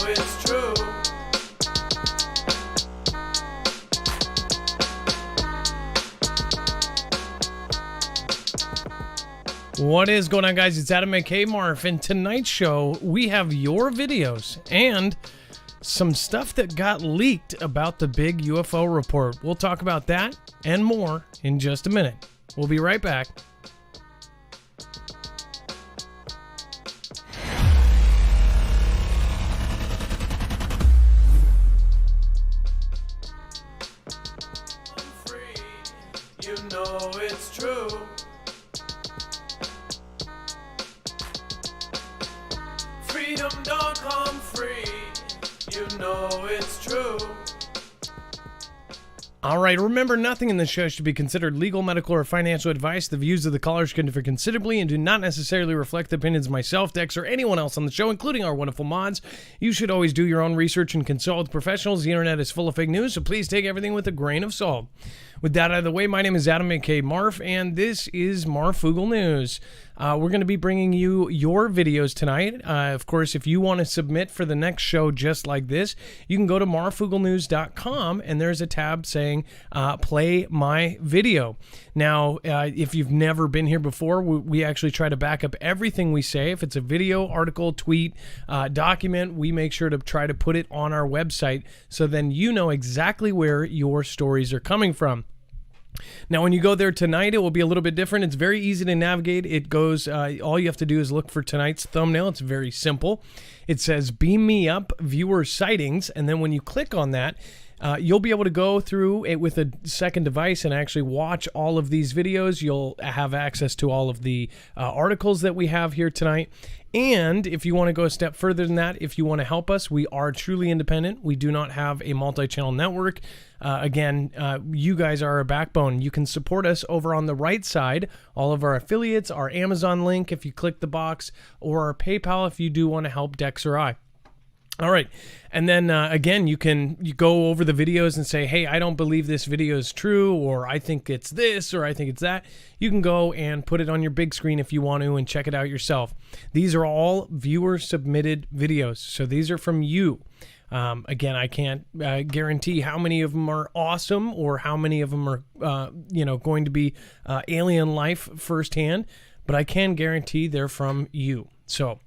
it's true. What is going on, guys? It's Adam and Marf, and tonight's show we have your videos and some stuff that got leaked about the big UFO report. We'll talk about that and more in just a minute. We'll be right back. I'm free, you know it's true. Freedom don't come free, you know it's true. All right, remember, nothing in this show should be considered legal, medical, or financial advice. The views of the callers can differ considerably and do not necessarily reflect the opinions of myself, Dex, or anyone else on the show, including our wonderful mods. You should always do your own research and consult with professionals. The internet is full of fake news, so please take everything with a grain of salt. With that out of the way, my name is Adam, a.k.a. Marf, and this is Marfoogle News. We're going to be bringing you your videos tonight. Of course, if you want to submit for the next show just like this, you can go to marfooglenews.com, and there's a tab saying play my video. Now, if you've never been here before, we actually try to back up everything we say. If it's a video, article, tweet, document, we make sure to try to put it on our website so then you know exactly where your stories are coming from. Now, when you go there tonight, it will be a little bit different. It's very easy to navigate. It goes, all you have to do is look for tonight's thumbnail. It's very simple. It says, Beam Me Up Viewer Sightings. And then when you click on that, you'll be able to go through it with a second device and actually watch all of these videos. You'll have access to all of the articles that we have here tonight. And if you want to go a step further than that, if you want to help us, we are truly independent. We do not have a multi-channel network. Again, you guys are our backbone. You can support us over on the right side. All of our affiliates, our Amazon link if you click the box, or our PayPal if you do want to help Dex or I. All right. And then, again, you go over the videos and say, hey, I don't believe this video is true, or I think it's this, or I think it's that. You can go and put it on your big screen if you want to and check it out yourself. These are all viewer-submitted videos, so these are from you. Again, I can't guarantee how many of them are awesome or how many of them are, going to be alien life firsthand, but I can guarantee they're from you. So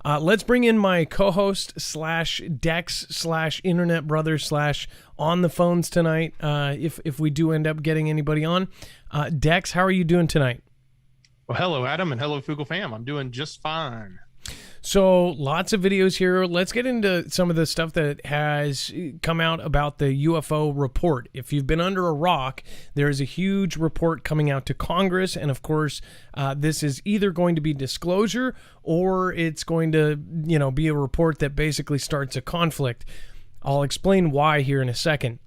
let's bring in my co-host / Dex / internet brother / on the phones tonight. If we do end up getting anybody on, Dex, how are you doing tonight? Well, hello, Adam, and hello, Foogle fam. I'm doing just fine. So lots of videos here. Let's get into some of the stuff that has come out about the UFO report. If you've been under a rock, there's a huge report coming out to Congress. And of course, this is either going to be disclosure or it's going to, be a report that basically starts a conflict. I'll explain why here in a second.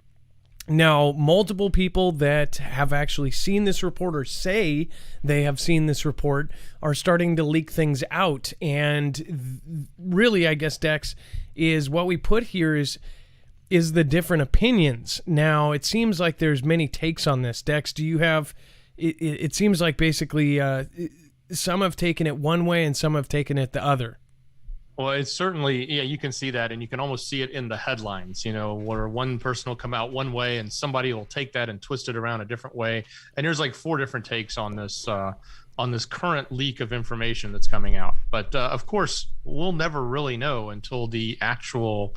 Now, multiple people that have actually seen this report or say they have seen this report are starting to leak things out. And really, I guess, Dex, is what we put here is the different opinions. Now, it seems like there's many takes on this. Dex, do you have... It seems like basically some have taken it one way and some have taken it the other. Well, it's certainly, you can see that, and you can almost see it in the headlines, where one person will come out one way and somebody will take that and twist it around a different way. And there's like 4 different takes on this current leak of information that's coming out. But of course, we'll never really know until the actual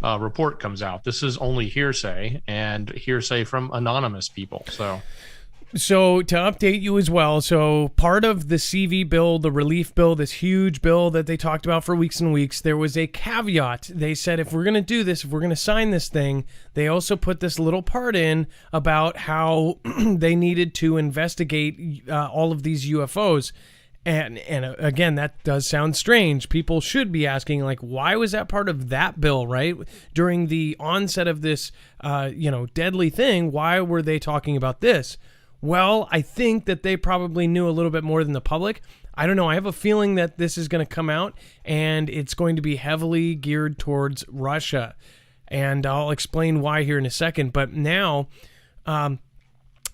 report comes out. This is only hearsay, and hearsay from anonymous people. So to update you as well, so part of the CV bill, the relief bill, this huge bill that they talked about for weeks and weeks, there was a caveat. They said if we're going to do this, if we're going to sign this thing, they also put this little part in about how they needed to investigate all of these UFOs. And again, that does sound strange. People should be asking, like, why was that part of that bill, right? During the onset of this, deadly thing, why were they talking about this? Well, I think that they probably knew a little bit more than the public. I don't know. I have a feeling that this is going to come out and it's going to be heavily geared towards Russia. And I'll explain why here in a second. But now,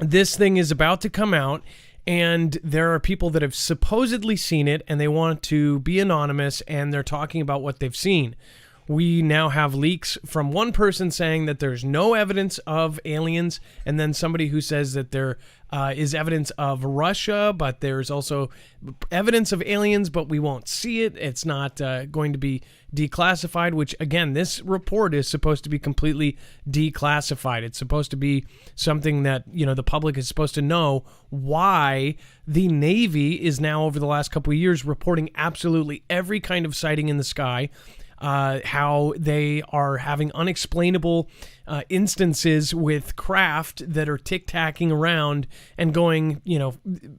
this thing is about to come out, and there are people that have supposedly seen it and they want to be anonymous, and they're talking about what they've seen. we now have leaks from one person saying that there's no evidence of aliens, and then somebody who says that there is evidence of Russia, but there's also evidence of aliens, but we won't see it. It's not going to be declassified, which, again, this report is supposed to be completely declassified. It's supposed to be something that, the public is supposed to know why the Navy is now, over the last couple of years, reporting absolutely every kind of sighting in the sky. How they are having unexplainable instances with craft that are tic-tacking around and going,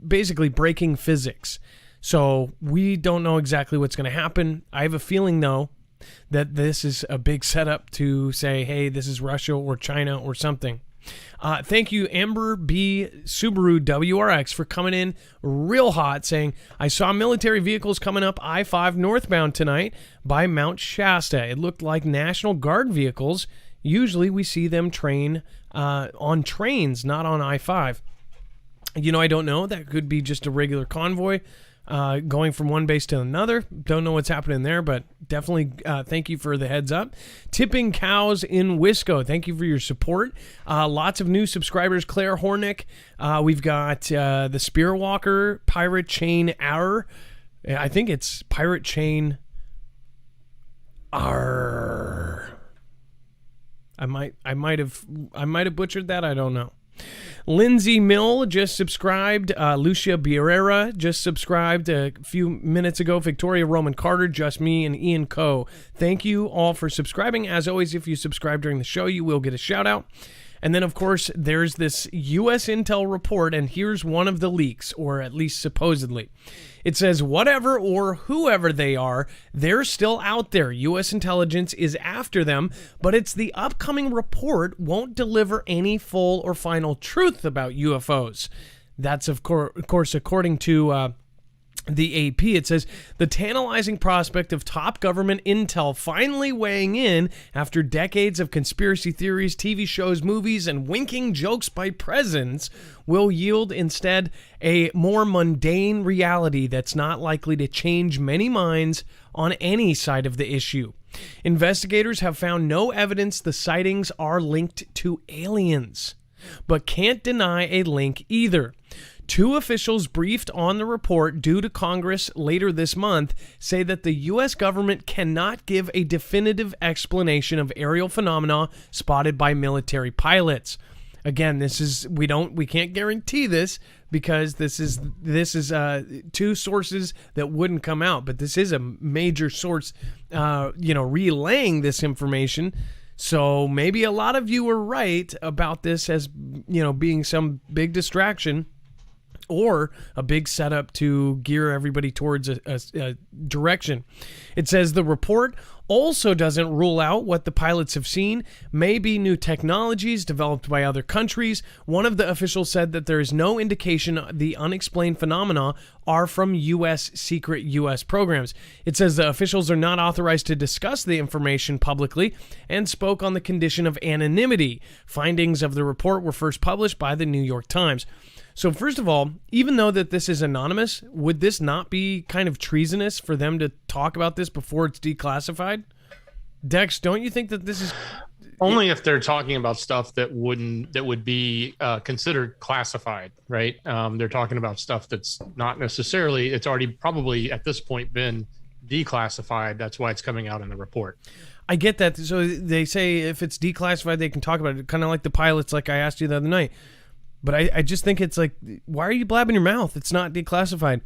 basically breaking physics. So we don't know exactly what's going to happen. I have a feeling, though, that this is a big setup to say, hey, this is Russia or China or something. Thank you, Amber B. Subaru WRX, for coming in real hot, saying, I saw military vehicles coming up I-5 northbound tonight by Mount Shasta. It looked like National Guard vehicles. Usually we see them train on trains, not on I-5. I don't know. That could be just a regular convoy going from one base to another. Don't know what's happening there, but definitely thank you for the heads up. Tipping Cows in Wisco, thank you for your support. Lots of new subscribers. Claire Hornick. We've got the Spearwalker, Pirate Chain Hour. I think it's Pirate Chain R. I might have butchered that. I don't know. Lindsay Mill just subscribed. Lucia Bierera just subscribed a few minutes ago. Victoria Roman Carter, Just Me, and Ian Coe. Thank you all for subscribing. As always, if you subscribe during the show, you will get a shout out. And then, of course, there's this U.S. Intel report, and here's one of the leaks, or at least supposedly. It says, whatever or whoever they are, they're still out there. U.S. intelligence is after them, but it's the upcoming report won't deliver any full or final truth about UFOs. That's, of course, according to the AP. It says, the tantalizing prospect of top government intel finally weighing in after decades of conspiracy theories, TV shows, movies, and winking jokes by presidents will yield instead a more mundane reality that's not likely to change many minds on any side of the issue. Investigators have found no evidence the sightings are linked to aliens, but can't deny a link either. Two officials briefed on the report due to Congress later this month say that the U.S. government cannot give a definitive explanation of aerial phenomena spotted by military pilots. Again, we can't guarantee this because this is two sources that wouldn't come out, but this is a major source, relaying this information. So maybe a lot of you were right about this as, being some big distraction, or a big setup to gear everybody towards a direction. It says the report also doesn't rule out what the pilots have seen may be new technologies developed by other countries. One of the officials said that there is no indication the unexplained phenomena are from secret U.S. programs. It says the officials are not authorized to discuss the information publicly and spoke on the condition of anonymity. Findings of the report were first published by the New York Times. So first of all, even though that this is anonymous, would this not be kind of treasonous for them to talk about this before it's declassified? Dex, don't you think that this is... Only if they're talking about stuff that would be considered classified, right? They're talking about stuff that's not necessarily, it's already probably at this point been declassified. That's why it's coming out in the report. I get that. So they say if it's declassified, they can talk about it, kind of like the pilots, like I asked you the other night. But I just think it's like, why are you blabbing your mouth? It's not declassified.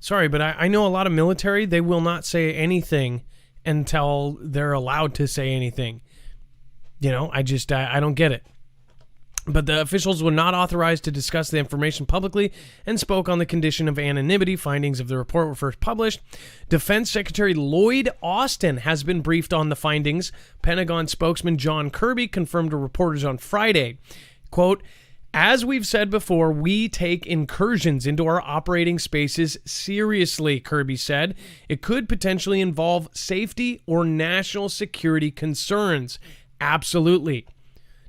Sorry, but I know a lot of military, they will not say anything until they're allowed to say anything. I don't get it. But the officials were not authorized to discuss the information publicly and spoke on the condition of anonymity. Findings of the report were first published. Defense Secretary Lloyd Austin has been briefed on the findings. Pentagon spokesman John Kirby confirmed to reporters on Friday, quote, as we've said before, we take incursions into our operating spaces seriously, Kirby said. It could potentially involve safety or national security concerns. Absolutely.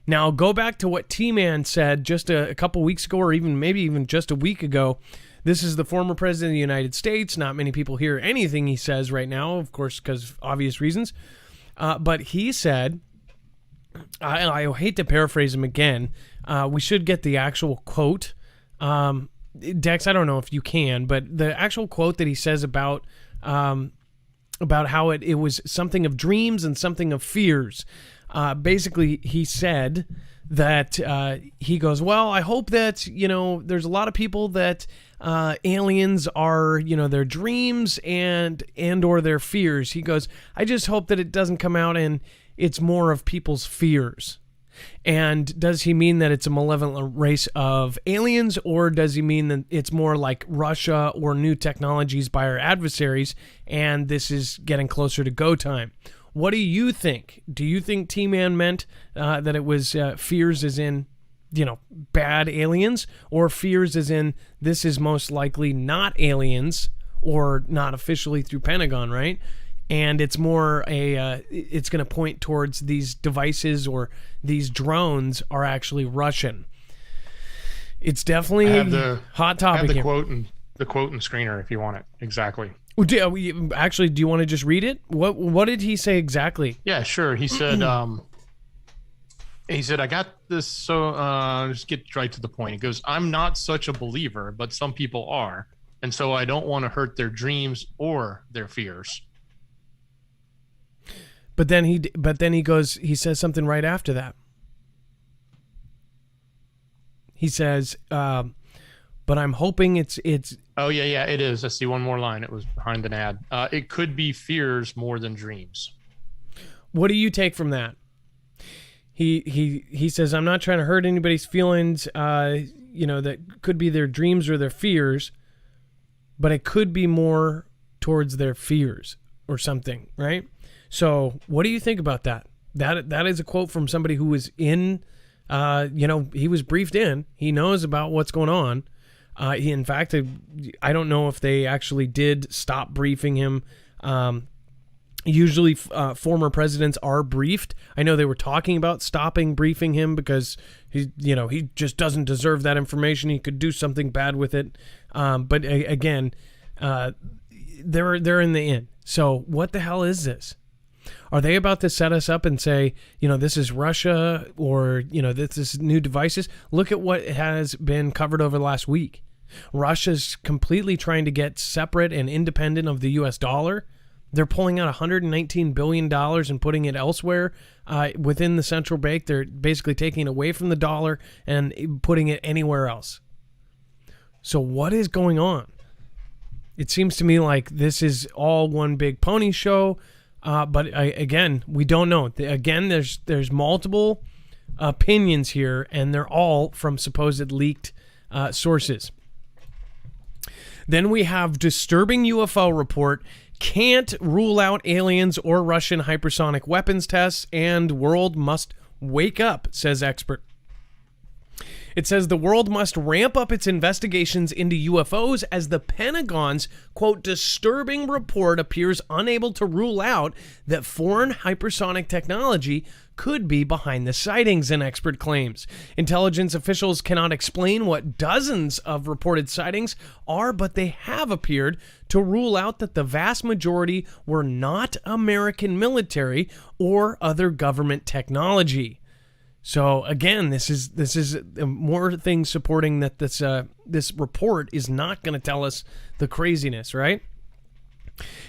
Now, go back to what T-Man said just a couple weeks ago, or maybe even just a week ago. This is the former president of the United States. Not many people hear anything he says right now, of course, because of obvious reasons. But he said, I hate to paraphrase him again. We should get the actual quote. Dex, I don't know if you can, but the actual quote that he says about how it was something of dreams and something of fears. Basically, he said that he goes, well, I hope that, there's a lot of people that aliens are, their dreams and or their fears. He goes, I just hope that it doesn't come out and it's more of people's fears. And does he mean that it's a malevolent race of aliens, or does he mean that it's more like Russia or new technologies by our adversaries, and this is getting closer to go time? What do you think? Do you think T-Man meant that it was fears as in, bad aliens, or fears as in this is most likely not aliens or not officially through Pentagon, right? And it's more it's going to point towards these devices or these drones are actually Russian. It's definitely a hot topic. I have the here. quote and screener if you want it. Exactly. Actually, do you want to just read it? What did he say exactly? Yeah, sure. He said, I got this. So just get right to the point. He goes, I'm not such a believer, but some people are. And so I don't want to hurt their dreams or their fears. But then he says something right after that. He says, but I'm hoping it's. Oh yeah, it is. I see one more line. It was behind an ad. It could be fears more than dreams. What do you take from that? He says, I'm not trying to hurt anybody's feelings. That could be their dreams or their fears, but it could be more towards their fears or something, right? So what do you think about that? That is a quote from somebody who was in, he was briefed in. He knows about what's going on. In fact, I don't know if they actually did stop briefing him. Usually former presidents are briefed. I know they were talking about stopping briefing him because he just doesn't deserve that information. He could do something bad with it. But again, they're in the in. So what the hell is this? Are they about to set us up and say, this is Russia or, this is new devices? Look at what has been covered over the last week. Russia's completely trying to get separate and independent of the U.S. dollar. They're pulling out $119 billion and putting it elsewhere within the central bank. They're basically taking it away from the dollar and putting it anywhere else. So what is going on? It seems to me like this is all one big pony show. But again, we don't know. Again, there's multiple opinions here, and they're all from supposed leaked sources. Then we have disturbing UFO report, can't rule out aliens or Russian hypersonic weapons tests, and world must wake up, says expert. It says the world must ramp up its investigations into UFOs as the Pentagon's, quote, disturbing report appears unable to rule out that foreign hypersonic technology could be behind the sightings, an expert claims. Intelligence officials cannot explain what dozens of reported sightings are, but they have appeared to rule out that the vast majority were not American military or other government technology. So again, this is more things supporting that this report is not going to tell us the craziness, right?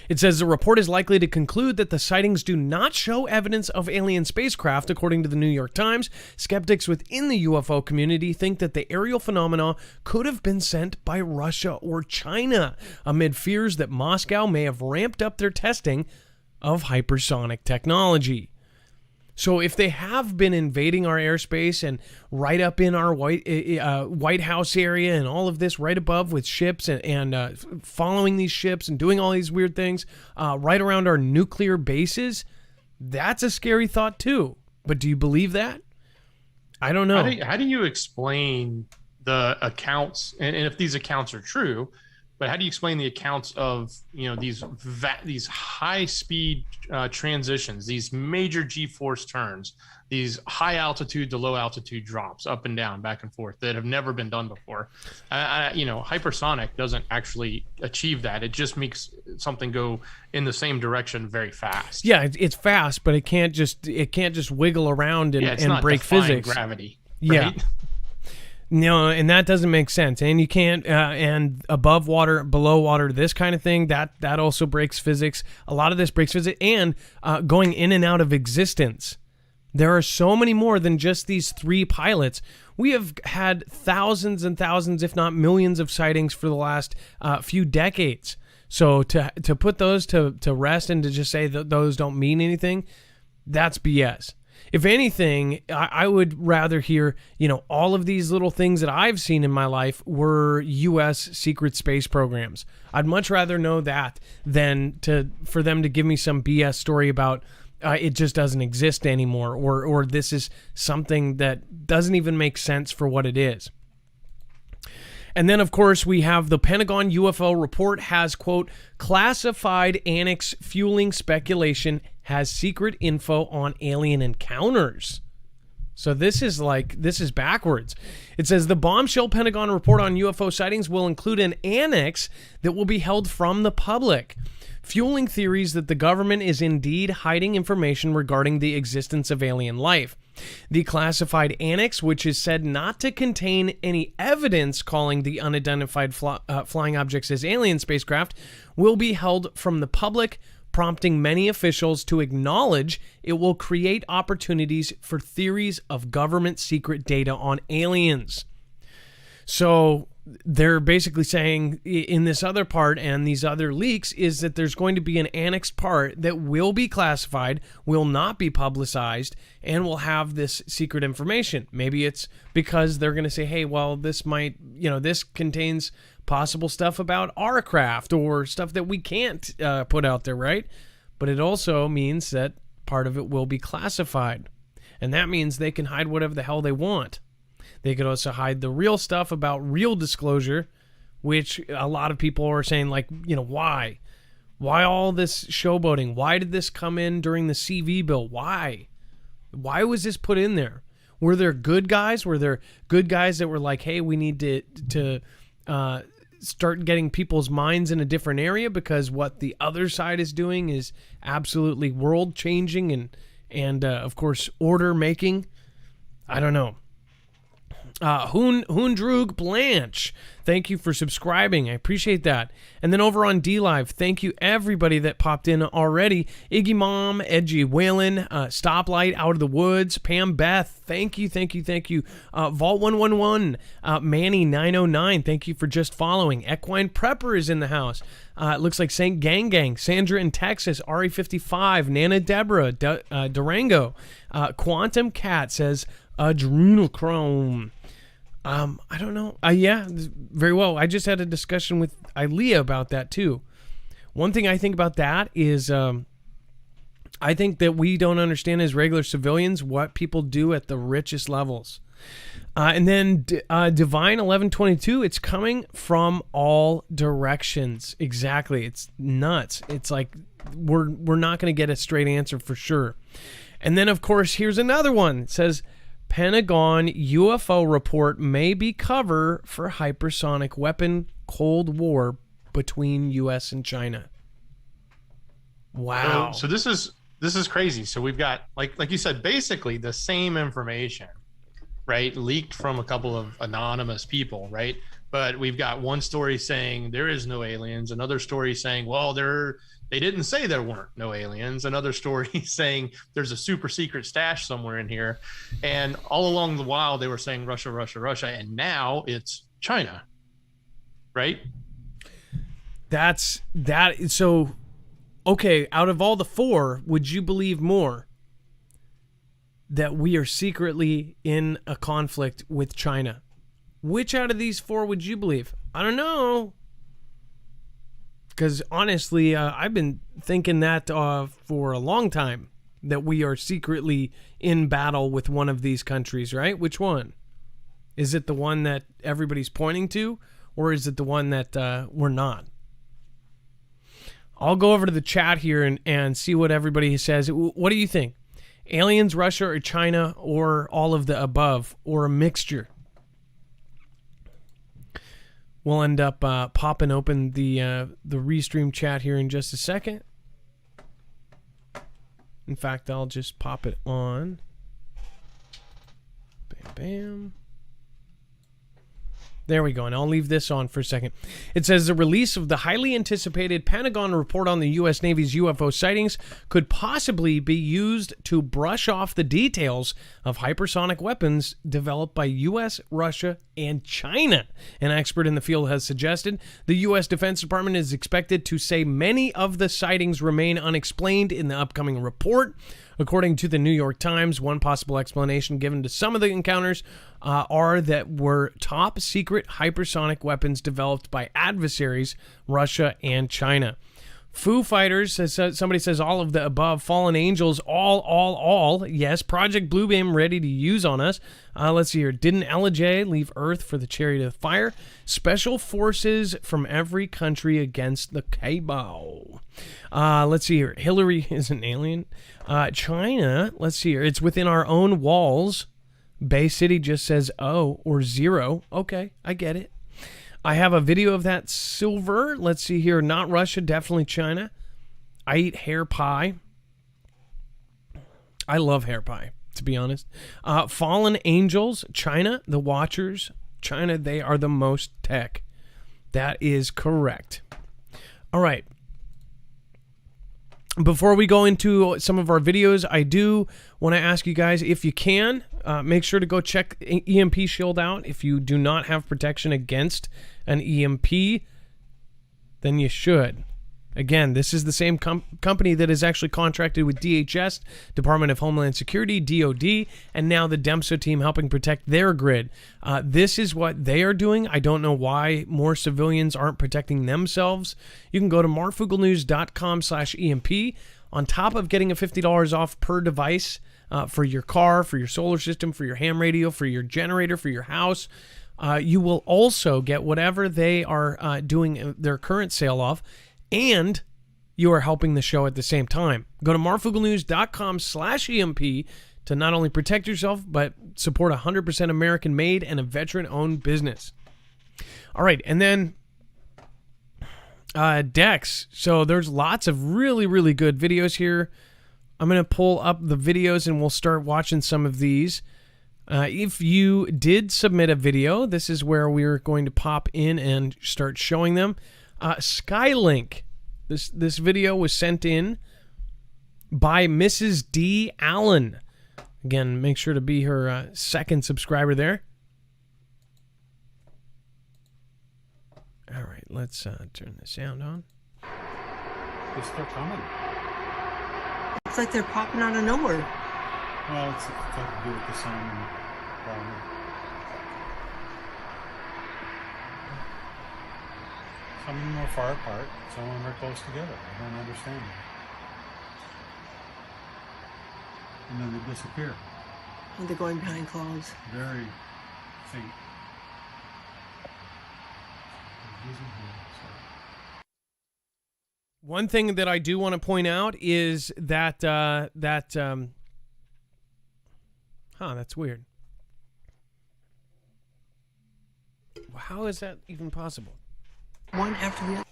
It says the report is likely to conclude that the sightings do not show evidence of alien spacecraft, according to the New York Times. Skeptics within the UFO community think that the aerial phenomena could have been sent by Russia or China, amid fears that Moscow may have ramped up their testing of hypersonic technology. So if they have been invading our airspace and right up in our White House area and all of this right above with ships and following these ships and doing all these weird things right around our nuclear bases, that's a scary thought too. But do you believe that? I don't know. How do you explain the accounts, and if these accounts are true, But how do you explain the accounts of, these high speed transitions, these major G-force turns, these high altitude to low altitude drops, up and down, back and forth, that have never been done before? Hypersonic doesn't actually achieve that. It just makes something go in the same direction very fast. Yeah, it's fast, but it can't just wiggle around and break physics. Gravity. Yeah. Right? No, and that doesn't make sense. And you can't, and above water, below water, this kind of thing, that also breaks physics. A lot of this breaks physics, and going in and out of existence. There are so many more than just these 3 pilots. We have had thousands and thousands, if not millions, of sightings for the last few decades. So to put those to rest and to just say that those don't mean anything, that's BS. If anything, I would rather hear, all of these little things that I've seen in my life were U.S. secret space programs. I'd much rather know that than for them to give me some BS story about it just doesn't exist anymore, or this is something that doesn't even make sense for what it is. And then, of course, we have the Pentagon UFO report has, quote, classified annex fueling speculation has secret info on alien encounters. So this is backwards. It says the bombshell Pentagon report on UFO sightings will include an annex that will be held from the public, fueling theories that the government is indeed hiding information regarding the existence of alien life. The classified annex, which is said not to contain any evidence calling the unidentified flying objects as alien spacecraft, will be held from the public, prompting many officials to acknowledge it will create opportunities for theories of government secret data on aliens. So they're basically saying in this other part and these other leaks is that there's going to be an annexed part that will be classified, will not be publicized, and will have this secret information. Maybe it's because they're going to say, hey, well, this might, this contains possible stuff about our craft or stuff that we can't put out there, right? But it also means that part of it will be classified. And that means they can hide whatever the hell they want. They could also hide the real stuff about real disclosure, which a lot of people are saying, why? Why all this showboating? Why did this come in during the CV bill? Why? Why was this put in there? Were there good guys? Were there good guys that were like, hey, we need to start getting people's minds in a different area because what the other side is doing is absolutely world-changing and of course, order-making? I don't know. Hoondrug Blanche, thank you for subscribing. I appreciate that. And then over on DLive, thank you everybody that popped in already. Iggy Mom, Edgy Whalen, Stoplight, Out of the Woods, Pam Beth, thank you. Vault 111, Manny 909, thank you for just following. Equine Prepper is in the house. It looks like St. Gang, Sandra in Texas, RE55, Nana Deborah, Durango. Quantum Cat says adrenochrome. I don't know. Yeah, very well. I just had a discussion with Ilea about that too. One thing I think about that is I think that we don't understand as regular civilians what people do at the richest levels. And then Divine 1122, it's coming from all directions. Exactly. It's nuts. It's like we're not going to get a straight answer for sure. And then, of course, here's another one. It says, Pentagon UFO report may be cover for hypersonic weapon Cold War between U.S. and China. Wow. So this is crazy. So we've got, like you said, basically the same information, right? Leaked from a couple of anonymous people, right? But we've got one story saying there is no aliens, another story saying, well, they didn't say there weren't no aliens, another story saying there's a super secret stash somewhere in here. And all along the while, they were saying Russia, and now it's China, right? So, okay, out of all the 4, would you believe more that we are secretly in a conflict with China? Which out of these 4 would you believe? I don't know. Because honestly, I've been thinking that for a long time, that we are secretly in battle with one of these countries, right? Which one? Is it the one that everybody's pointing to? or is it the one that we're not? I'll go over to the chat here and see what everybody says. What do you think? Aliens, Russia, or China, or all of the above, or a mixture? We'll end up popping open the Restream chat here in just a second. In fact, I'll just pop it on. Bam, bam. There we go, and I'll leave this on for a second. It says the release of the highly anticipated Pentagon report on the U.S. Navy's UFO sightings could possibly be used to brush off the details of hypersonic weapons developed by U.S., Russia, and China. An expert in the field has suggested the U.S. Defense Department is expected to say many of the sightings remain unexplained in the upcoming report. According to the New York Times, one possible explanation given to some of the encounters are that were top secret hypersonic weapons developed by adversaries, Russia and China. Foo Fighters, somebody says all of the above. Fallen Angels, all. Yes, Project Bluebeam ready to use on us. Let's see here. Didn't LJ leave Earth for the Chariot of Fire? Special forces from every country against the cabal. Let's see here. Hillary is an alien. China, let's see here. It's within our own walls. Bay City just says O or 0. Okay, I get it. I have a video of that silver. Let's see here. Not Russia, definitely China. I eat hair pie. I love hair pie, to be honest. Fallen Angels, China, the Watchers. China, they are the most tech. That is correct. All right. Before we go into some of our videos, I do want to ask you guys, if you can, make sure to go check EMP Shield out. If you do not have protection against an EMP, then you should. Again, this is the same company that is actually contracted with DHS, Department of Homeland Security, DOD, and now the DEMSO team helping protect their grid. This is what they are doing. I don't know why more civilians aren't protecting themselves. You can go to marfoogle.com/EMP. On top of getting a $50 off per device for your car, for your solar system, for your ham radio, for your generator, for your house, you will also get whatever they are doing their current sale off, and you are helping the show at the same time. Go to marfooglenews.com/EMP to not only protect yourself, but support 100% American-made and a veteran-owned business. All right, and then Dex. So there's lots of really, really good videos here. I'm going to pull up the videos and we'll start watching some of these. If you did submit a video, this is where we're going to pop in and start showing them. Skylink. This video was sent in by Mrs. D. Allen. Again, make sure to be her second subscriber there. All right, let's turn the sound on. They're still coming. It's like they're popping out of nowhere. Well, it's got to do with the sun and probably. Some of them are far apart, some of them are close together. I don't understand that. And then they disappear. And they're going behind clouds. Very faint. One thing that I do want to point out is that that's weird. How is that even possible? One after the other.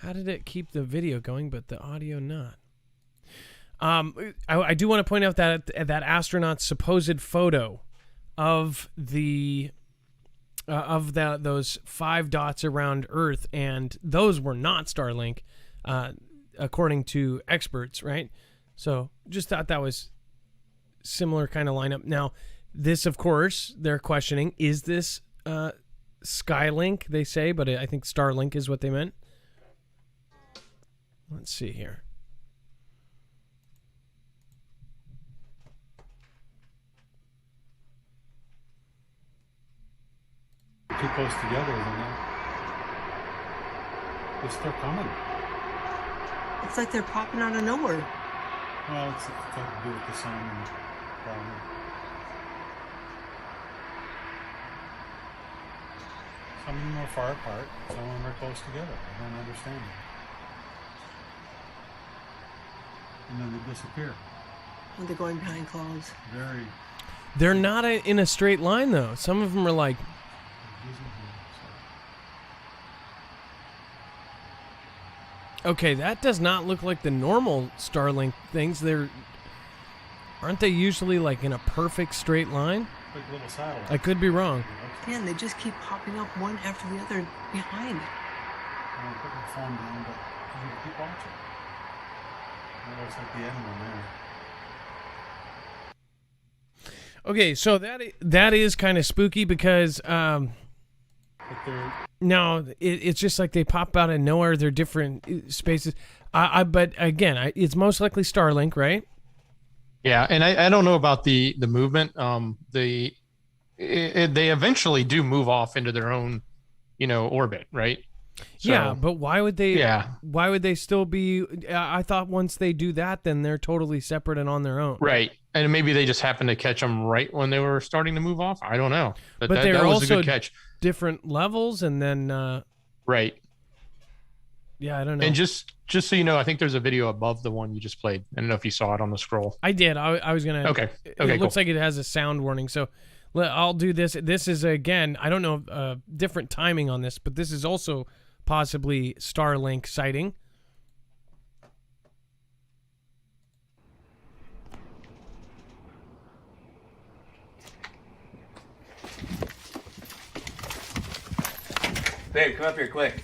How did it keep the video going but the audio not? I do want to point out that that astronaut's supposed photo of those 5 dots around Earth, and those were not Starlink, according to experts, right? So just thought that was similar kind of lineup. Now, this, of course, they're questioning, is this Skylink, they say, but I think Starlink is what they meant. Let's see here. Too close together, isn't it? They're still coming. It's like they're popping out of nowhere. Well, it's got to do with the sun and probably. Some of them are far apart. Some of them are close together. I don't understand it. And then they disappear. When they're going behind clouds. Very. They're not in a straight line, though. Some of them are like... Okay, that does not look like the normal Starlink things. Aren't they usually like in a perfect straight line? Like little satellites. I could be wrong. Yeah, and they just keep popping up one after the other behind. I'm putting the phone down, but you keep watching. That looks like the end one there. Okay, so that is kind of spooky because no, it's just like they pop out of nowhere. They're different spaces. But again, it's most likely Starlink, right? Yeah, and I don't know about the movement. They eventually do move off into their own, orbit, right? So, yeah, but why would they? Yeah. Why would they still be? I thought once they do that, then they're totally separate and on their own. Right, and maybe they just happened to catch them right when they were starting to move off. I don't know, but that they're was also a good catch. Different levels, and then right. Yeah, I don't know. And just so you know, I think there's a video above the one you just played. I don't know if you saw it on the scroll. I did. I was gonna. Okay. It looks like it has a sound warning, so I'll do this. This is again. I don't know different timing on this, but this is also possibly Starlink sighting. Babe, come up here quick.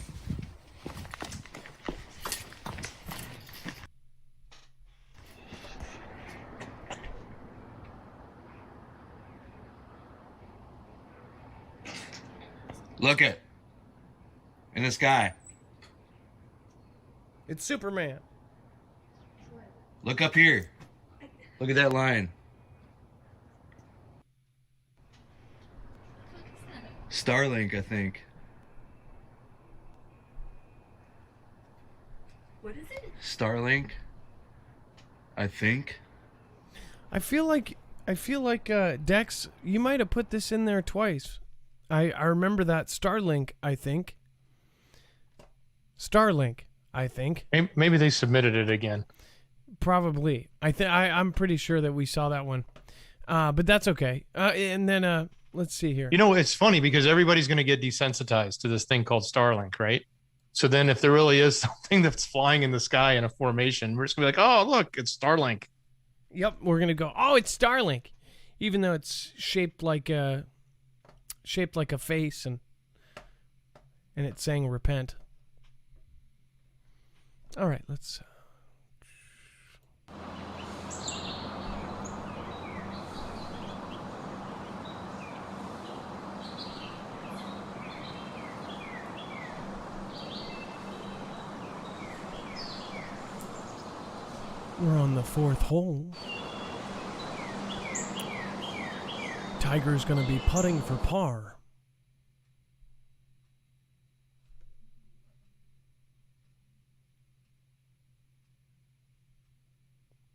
Look it. In the sky. It's Superman. Look up here. Look at that line. Starlink, I think. What is it? Starlink, I think. I feel like Dex, you might have put this in there twice. I remember that Starlink, I think. Maybe they submitted it again. Probably. I'm pretty sure that we saw that one. But that's okay. And then let's see here. It's funny because everybody's going to get desensitized to this thing called Starlink, right? So then if there really is something that's flying in the sky in a formation, we're just going to be like, oh, look, it's Starlink. Yep, we're going to go, oh, it's Starlink. Even though it's shaped like a face and it's saying repent. All right, let's... We're on the fourth hole. Tiger's going to be putting for par.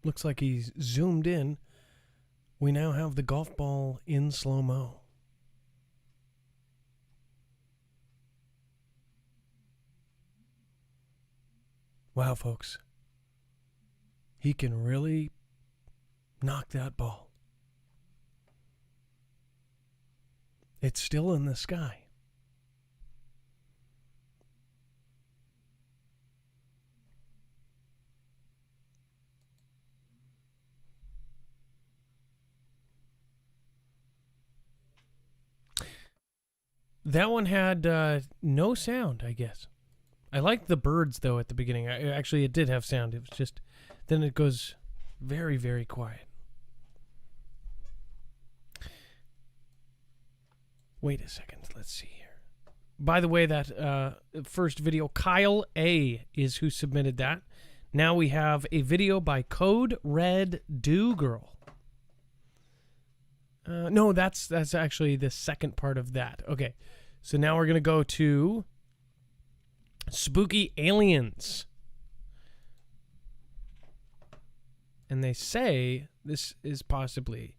Looks like he's zoomed in. We now have the golf ball in slow-mo. Wow, folks. He can really knock that ball. It's still in the sky. That one had no sound, I guess. I liked the birds, though, at the beginning. Actually, it did have sound. It was just... Then it goes very, very quiet. Wait a second. Let's see here. By the way, that first video, Kyle A. is who submitted that. Now we have a video by Code Red Do Girl. No, that's actually the second part of that. Okay, so now we're going to go to Spooky Aliens. And they say this is possibly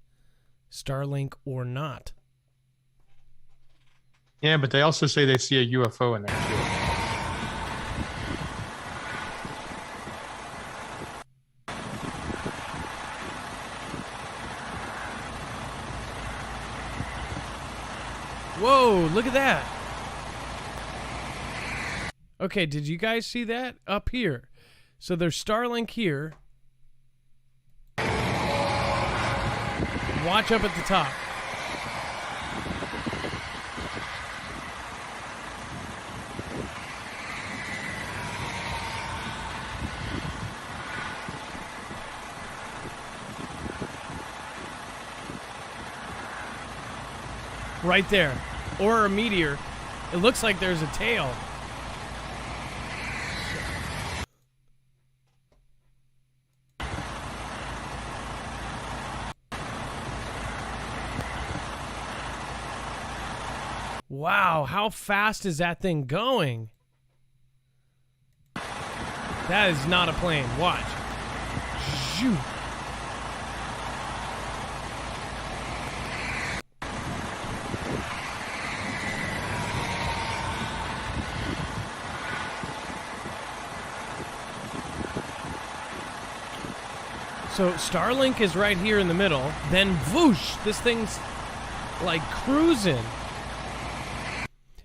Starlink or not. Yeah, but they also say they see a UFO in there too. Whoa, look at that. Okay, did you guys see that? Up here. So there's Starlink here. Watch up at the top. Right there. Or a meteor. It looks like there's a tail. Wow, how fast is that thing going? That is not a plane. Watch. Shoo. So Starlink is right here in the middle. Then whoosh, this thing's like cruising.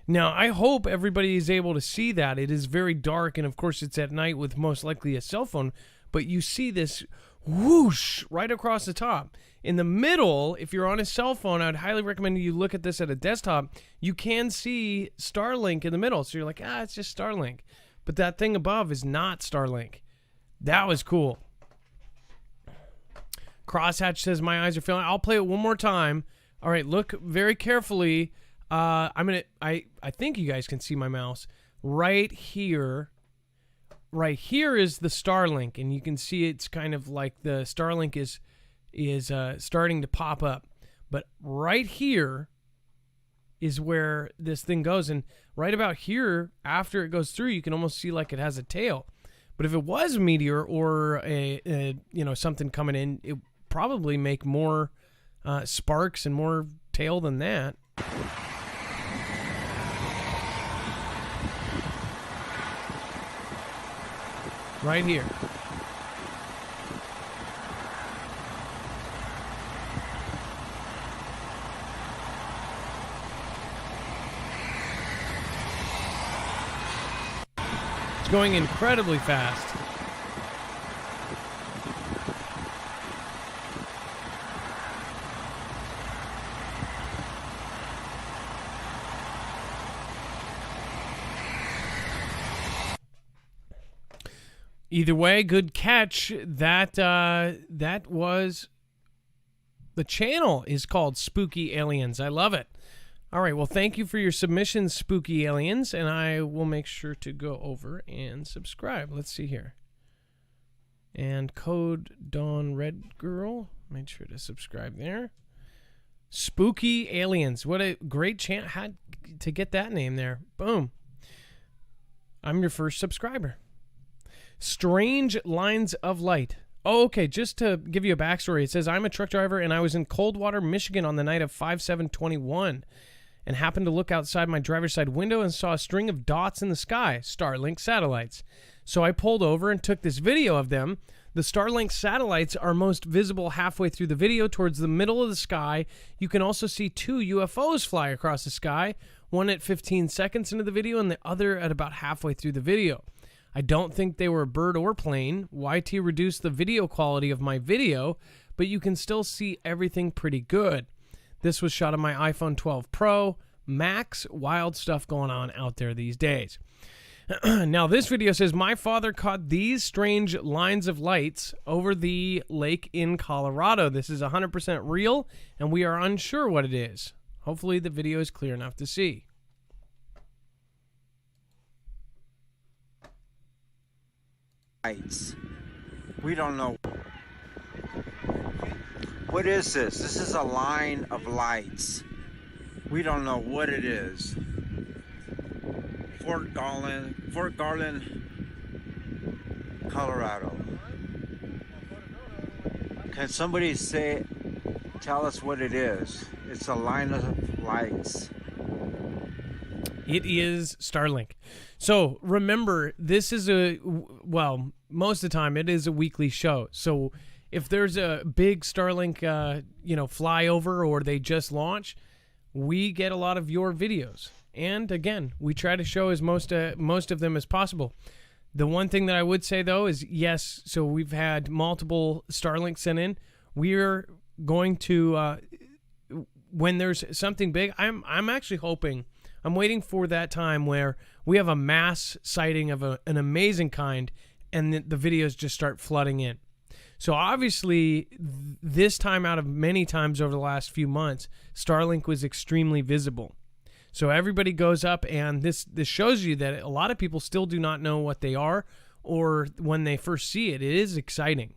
Now, I hope everybody is able to see that. It is very dark, and of course it's at night with most likely a cell phone, but you see this whoosh right across the top. In the middle, if you're on a cell phone, I would highly recommend you look at this at a desktop. You can see Starlink in the middle, so you're like, it's just Starlink. But that thing above is not Starlink. That was cool. Crosshatch says, my eyes are failing. I'll play it one more time. All right, look very carefully. I think you guys can see my mouse right here. Right here is the Starlink, and you can see it's kind of like the Starlink is starting to pop up. But right here is where this thing goes, and right about here, after it goes through, you can almost see like it has a tail. But if it was a meteor or a something coming in, it probably make more sparks and more tail than that. Right here. It's going incredibly fast. Either way, good catch. That was... The channel is called Spooky Aliens. I love it. All right, well, thank you for your submissions, Spooky Aliens, and I will make sure to go over and subscribe. Let's see here. And Code Dawn Red Girl. Made sure to subscribe there. Spooky Aliens. What a great channel. Had to get that name there. Boom. I'm your first subscriber. Strange Lines of Light. Oh, okay, just to give you a backstory, it says, I'm a truck driver and I was in Coldwater, Michigan on the night of 5/7/21 and happened to look outside my driver's side window and saw a string of dots in the sky, Starlink satellites. So I pulled over and took this video of them. The Starlink satellites are most visible halfway through the video towards the middle of the sky. You can also see two UFOs fly across the sky, one at 15 seconds into the video and the other at about halfway through the video. I don't think they were a bird or plane. YT reduced the video quality of my video, but you can still see everything pretty good. This was shot on my iPhone 12 Pro Max. Wild stuff going on out there these days. Now, this video says, my father caught these strange lines of lights over the lake in Colorado. This is 100% real, and we are unsure what it is. Hopefully, the video is clear enough to see. Lights. We don't know. What is this? This is a line of lights. We don't know what it is. Fort Garland, Colorado. Can somebody tell us what it is? It's a line of lights. It is Starlink. So remember, this is most of the time it is a weekly show. So if there's a big Starlink, flyover or they just launch, we get a lot of your videos. And again, we try to show as most of them as possible. The one thing that I would say though is yes. So we've had multiple Starlinks sent in. We're going to when there's something big. I'm actually hoping. I'm waiting for that time where we have a mass sighting of an amazing kind, and the videos just start flooding in. So obviously, this time out of many times over the last few months, Starlink was extremely visible. So everybody goes up, and this shows you that a lot of people still do not know what they are, or when they first see it, it is exciting.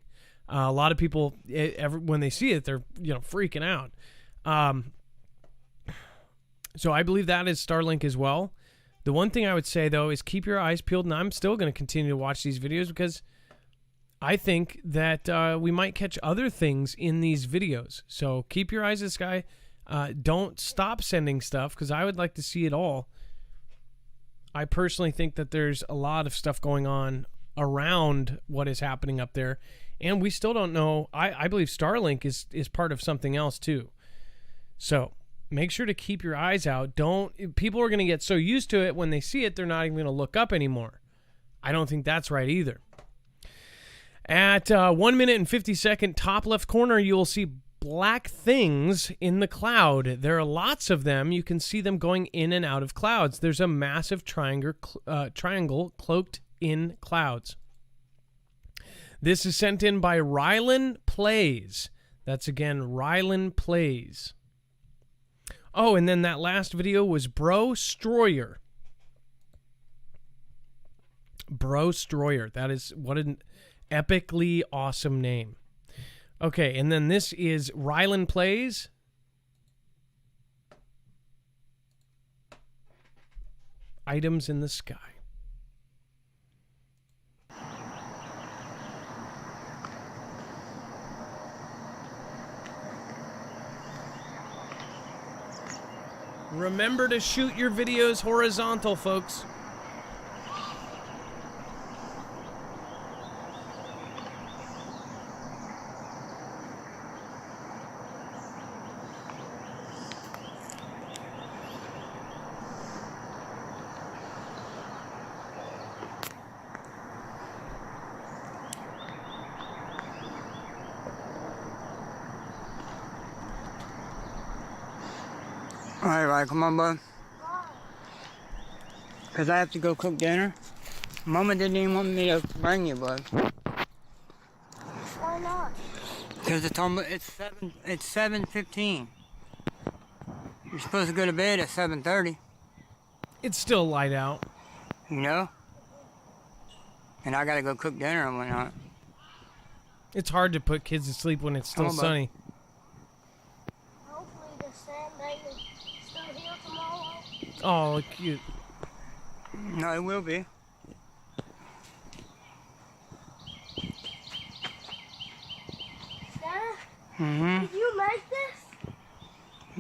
A lot of people, when they see it, they're freaking out. So I believe that is Starlink as well. The one thing I would say, though, is keep your eyes peeled, and I'm still going to continue to watch these videos because I think that we might catch other things in these videos. So keep your eyes to the sky. Don't stop sending stuff because I would like to see it all. I personally think that there's a lot of stuff going on around what is happening up there, and we still don't know. I believe Starlink is part of something else, too. So make sure to keep your eyes out. People are going to get so used to it when they see it, they're not even going to look up anymore. I don't think that's right either. At 1 minute and 50 second top left corner, you will see black things in the cloud. There are lots of them. You can see them going in and out of clouds. There's a massive triangle cloaked in clouds. This is sent in by Rylan Plays. That's again Rylan Plays. Oh, and then that last video was Bro Stroyer. Bro Stroyer. That is what an epically awesome name. Okay, and then this is Rylan Plays. Items in the sky. Remember to shoot your videos horizontal, folks. All right, come on, bud. Because I have to go cook dinner. Mama didn't even want me to bring you, bud. Why not? Because it's 7:15. You're supposed to go to bed at 7:30. It's still light out. You know? And I gotta go cook dinner and whatnot. It's hard to put kids to sleep when it's still sunny. Hopefully the sandbag is still here tomorrow. Oh, cute. No, it will be. Dad, Mm-hmm. did you make this?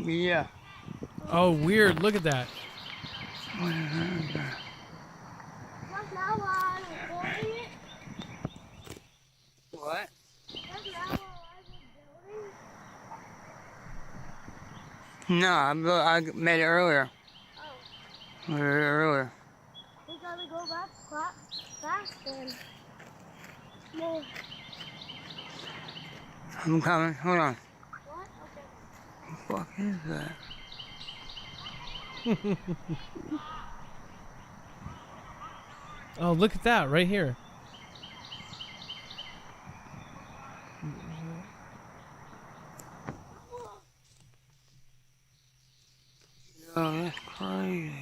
Yeah. Oh, weird. Look at that. What is that? That's not why I'm recording it. What? That's not what I was building. No, I made it earlier. Oh, Earlier. we gotta go back fast then. No. I'm coming. Hold on. What? What Okay. the fuck is that? Oh, look at that right here. Oh, that's crazy.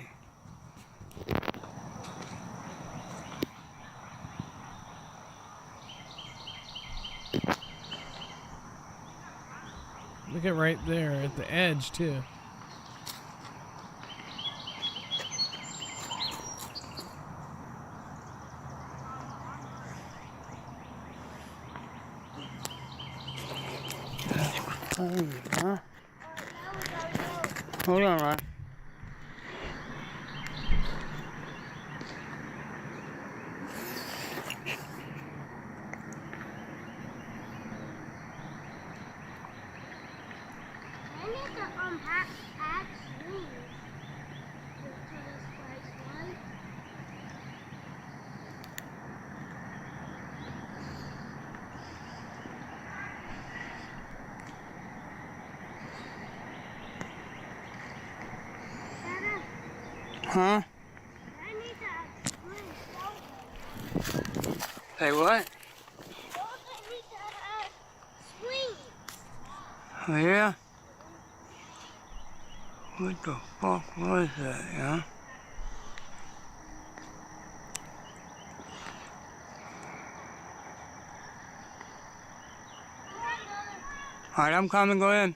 Look at right there at the edge, too. Crazy, huh? Alright, now we gotta go. Hold on, right? need to add swings to this place, right? Dada, Huh? I need to add swings, don't they? Hey, what? Don't they need to add swings? Oh, yeah? What the fuck was that, yeah? Alright, I'm coming, go ahead.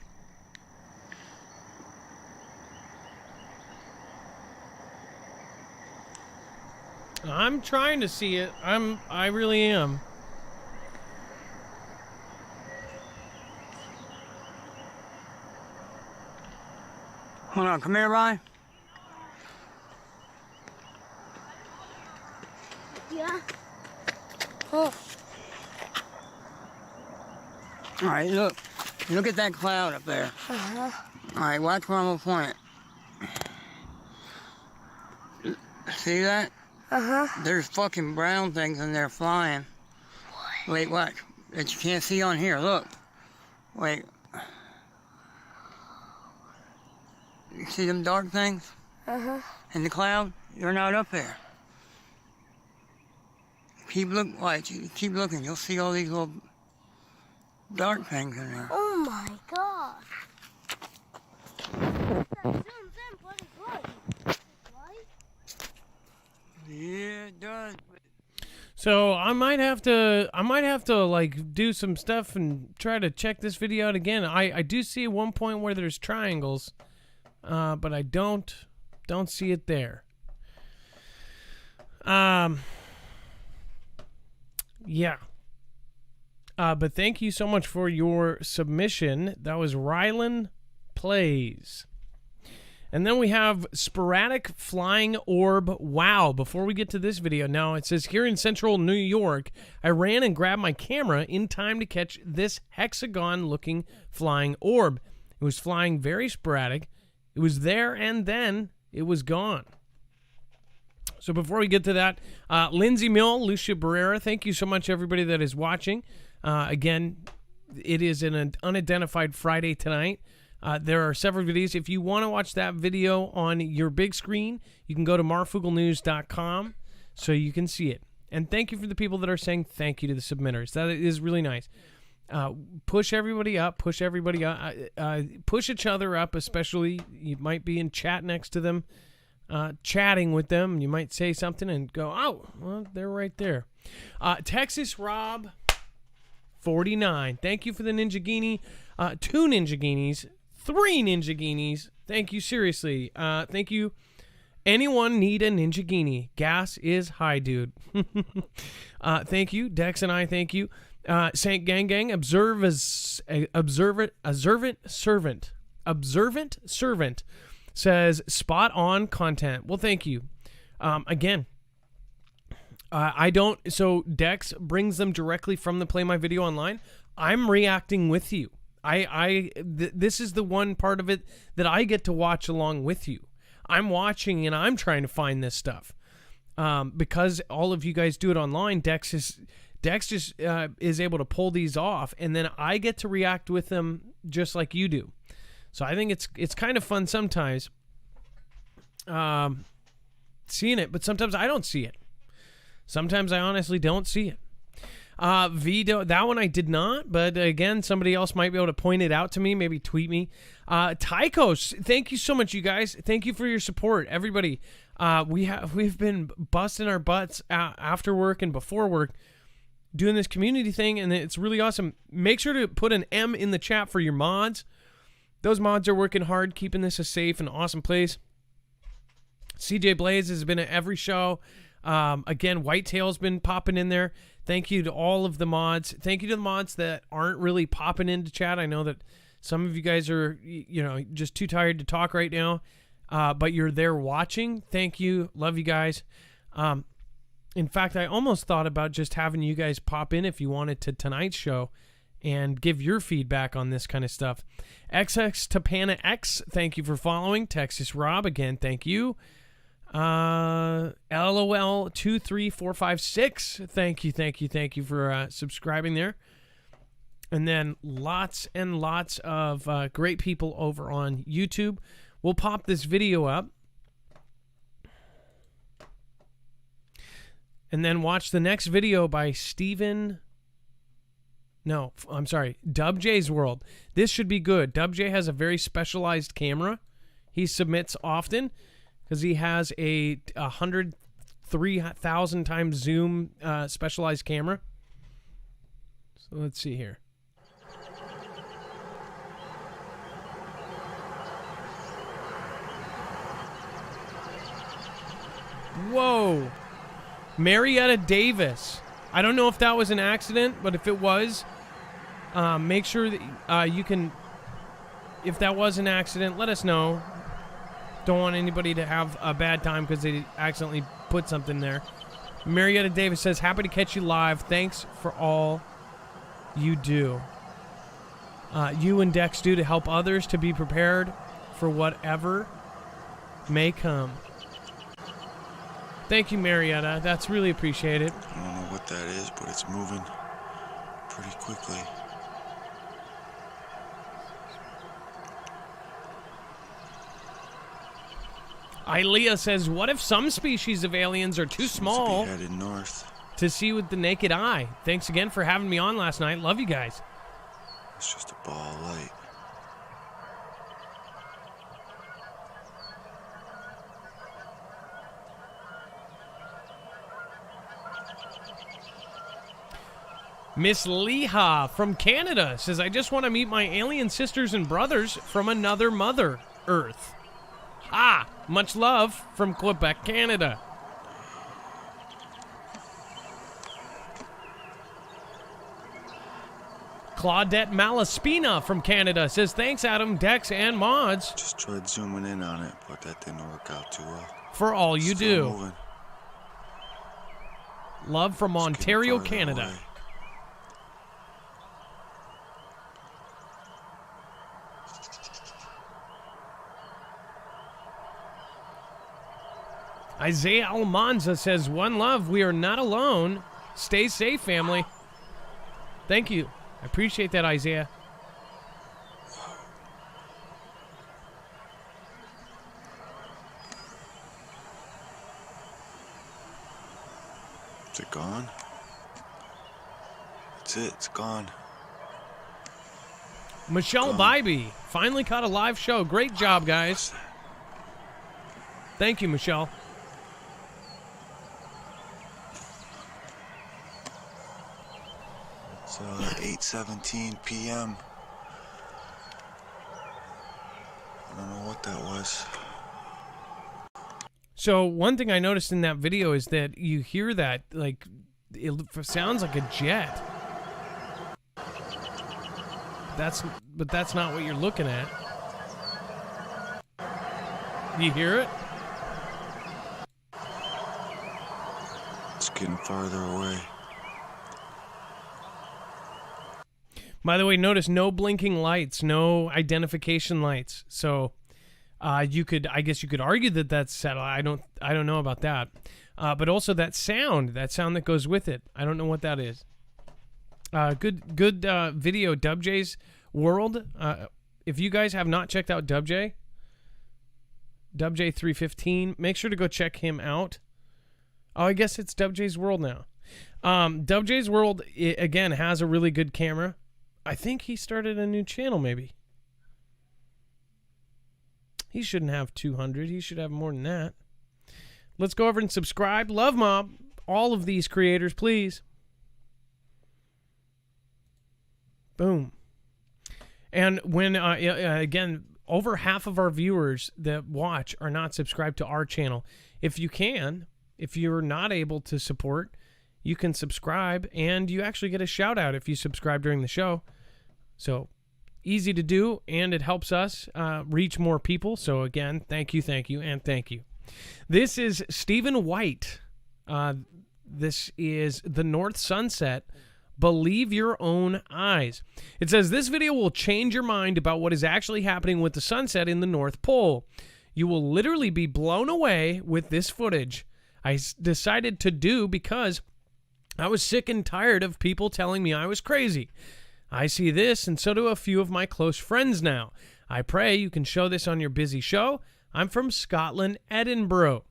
I'm trying to see it. I really am. Hold on, come here, Ryan. Yeah. Oh. Alright, look. Look at that cloud up there. Uh-huh. Alright, watch where I'm gonna point it. See that? Uh-huh. There's fucking brown things in there flying. What? Wait, watch. That you can't see on here, look. Wait. You see them dark things? Uh-huh. In the cloud? They're not up there. Keep keep looking, you'll see all these little dark things in there. Oh my gosh. That zooms in pretty good, right? Yeah, it does. So I might have to like do some stuff and try to check this video out again. I do see one point where there's triangles, but I don't see it there. Yeah. But thank you so much for your submission. That was Rylan Plays. And then we have Sporadic Flying Orb. Wow. Before we get to this video, now it says here in central New York, I ran and grabbed my camera in time to catch this hexagon-looking flying orb. It was flying very sporadic. It was there and then it was gone. So before we get to that, Lindsay Mill, Lucia Barrera, thank you so much, everybody that is watching. Again, it is an unidentified Friday tonight. There are several videos. If you want to watch that video on your big screen, you can go to marfooglenews.com so you can see it. And thank you for the people that are saying thank you to the submitters. That is really nice. Push everybody up. Push everybody up. Push each other up, especially. You might be in chat next to them, chatting with them. You might say something and go, oh, well, they're right there. Texas Rob 49. Thank you for the Ninja Guinea. 2 Ninja Guineas. 3 Ninja Guineas. Thank you, seriously. Thank you. Anyone need a Ninja Guinea? Gas is high, dude. Thank you. Dex and I thank you. Saint Gang Gang, observant servant says spot on content. Well, thank you. Again, I don't. So Dex brings them directly from the Play My Video Online. I'm reacting with you. This is the one part of it that I get to watch along with you. I'm watching and I'm trying to find this stuff. Because all of you guys do it online, Dex just is able to pull these off, and then I get to react with them just like you do. So I think it's kind of fun sometimes seeing it, but sometimes I don't see it. Sometimes I honestly don't see it. Vito, that one I did not, but again, somebody else might be able to point it out to me, maybe tweet me. Tychos, thank you so much, you guys. Thank you for your support, everybody. We've been busting our butts after work and before work doing this community thing, and it's really awesome. Make sure to put an M in the chat for your mods. Those mods are working hard, keeping this a safe and awesome place. CJ Blaze has been at every show. Again, Whitetail's been popping in there. Thank you to all of the mods. Thank you to the mods that aren't really popping into chat. I know that some of you guys are, just too tired to talk right now, but you're there watching. Thank you. Love you guys. In fact, I almost thought about just having you guys pop in if you wanted to tonight's show and give your feedback on this kind of stuff. XX Tapana X, thank you for following. Texas Rob, again, thank you. LOL23456, thank you for subscribing there. And then lots and lots of great people over on YouTube. We'll pop this video up. And then watch the next video by Dub J's World. This should be good. Dub J has a very specialized camera. He submits often because he has a 103,000 times zoom specialized camera. So let's see here. Whoa. Marietta Davis. I don't know if that was an accident, but if it was, make sure that you can, if that was an accident, let us know. Don't want anybody to have a bad time because they accidentally put something there. Marietta Davis says, happy to catch you live. Thanks for all you do. You and Dex do to help others to be prepared for whatever may come. Thank you, Marietta. That's really appreciated. I don't know what that is, but it's moving pretty quickly. Ilea says, what if some species of aliens are too small headed north to see with the naked eye? Thanks again for having me on last night. Love you guys. It's just a ball of light. Miss Leha from Canada says, I just want to meet my alien sisters and brothers from another mother, Earth. Ah, much love from Quebec, Canada. Claudette Malaspina from Canada says, thanks, Adam, Dex, and Mods. Just tried zooming in on it, but that didn't work out too well. For all you Still do. Moving. Love from It's Ontario, getting farther Canada. away. Isaiah Almanza says, one love, we are not alone. Stay safe, family. Thank you. I appreciate that, Isaiah. Is it gone? That's it. It's gone. Michelle Bybee finally caught a live show. Great job, guys. Thank you, Michelle. It's 8:17 p.m. I don't know what that was. So one thing I noticed in that video is that you hear that, like, it sounds like a jet. But that's not what you're looking at. You hear it? It's getting farther away. By the way, notice no blinking lights, no identification lights. So I guess you could argue that that's satellite. I don't know about that. But also that sound that goes with it. I don't know what that is. Good video, Dub J's World. If you guys have not checked out Dub J 315, make sure to go check him out. Oh, I guess it's Dub J's World now. Dub J's World, again, has a really good camera. I think he started a new channel, maybe. He shouldn't have 200. He should have more than that. Let's go over and subscribe. Love Mob. All of these creators, please. Boom. And when, again, over half of our viewers that watch are not subscribed to our channel. If you're not able to support, you can subscribe, and you actually get a shout out if you subscribe during the show. So easy to do, and it helps us reach more people. So again, thank you, and thank you. This is Stephen White. This is The North Sunset Believe your own eyes. It says this video will change your mind about what is actually happening with the sunset in the North Pole. You will literally be blown away with this footage. I decided to do because I was sick and tired of people telling me I was crazy. I see this, and so do a few of my close friends now. I pray you can show this on your busy show. I'm from Scotland, Edinburgh.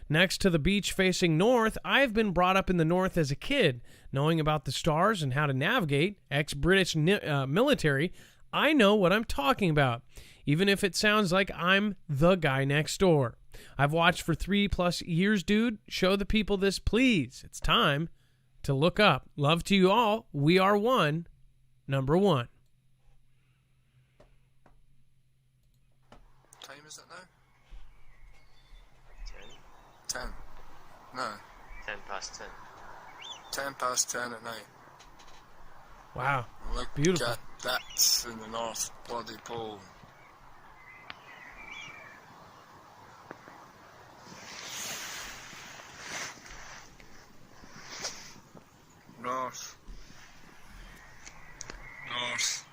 Next to the beach facing north, I've been brought up in the north as a kid. Knowing about the stars and how to navigate, ex-British military, I know what I'm talking about, even if it sounds like I'm the guy next door. I've watched for 3+ years, dude. Show the people this, please. It's time to look up. Love to you all. We are one. Number 1. Time is it now? 10. No. 10 past 10. 10 past 10 at night. Wow. Look Beautiful. at that in the North bloody Pole. North. North.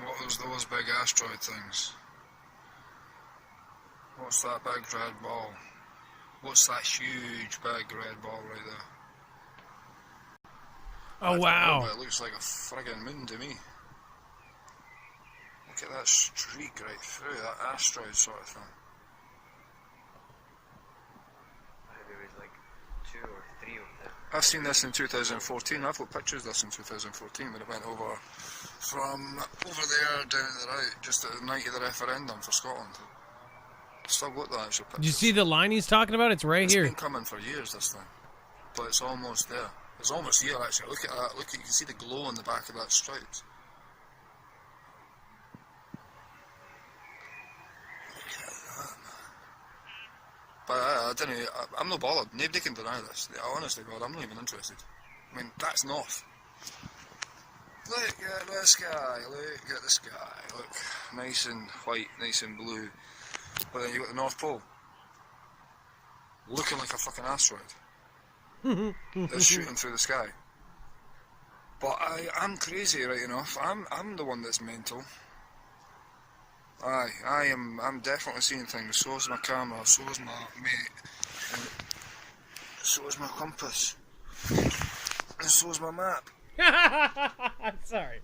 What was those big asteroid things? What's that big red ball? What's that huge big red ball right there? Oh, wow. It looks like a friggin' moon to me. Look at that streak right through, that asteroid sort of thing. There was like 2 or 3 of them. I've seen this in 2014. I've got pictures of this in 2014 when it went over from over there down to the right, just at the night of the referendum for Scotland. I've still got the actual pictures. Did you see the line he's talking about? It's right here. It's been coming for years, this thing. But it's almost there. It's almost here, actually. Look at that. Look, you can see the glow on the back of that stripes. Look at that, man. But I don't know. I'm not bothered. Nobody can deny this. Honestly, God, I'm not even interested. I mean, that's north. Look at the sky. Look at the sky. Look, nice and white, nice and blue. But then you got the North Pole, looking like a fucking asteroid that's shooting through the sky. But I'm crazy, right enough. I'm the one that's mental. I'm definitely seeing things. So is my camera. So is my mate. And so is my compass. And so is my map. Sorry.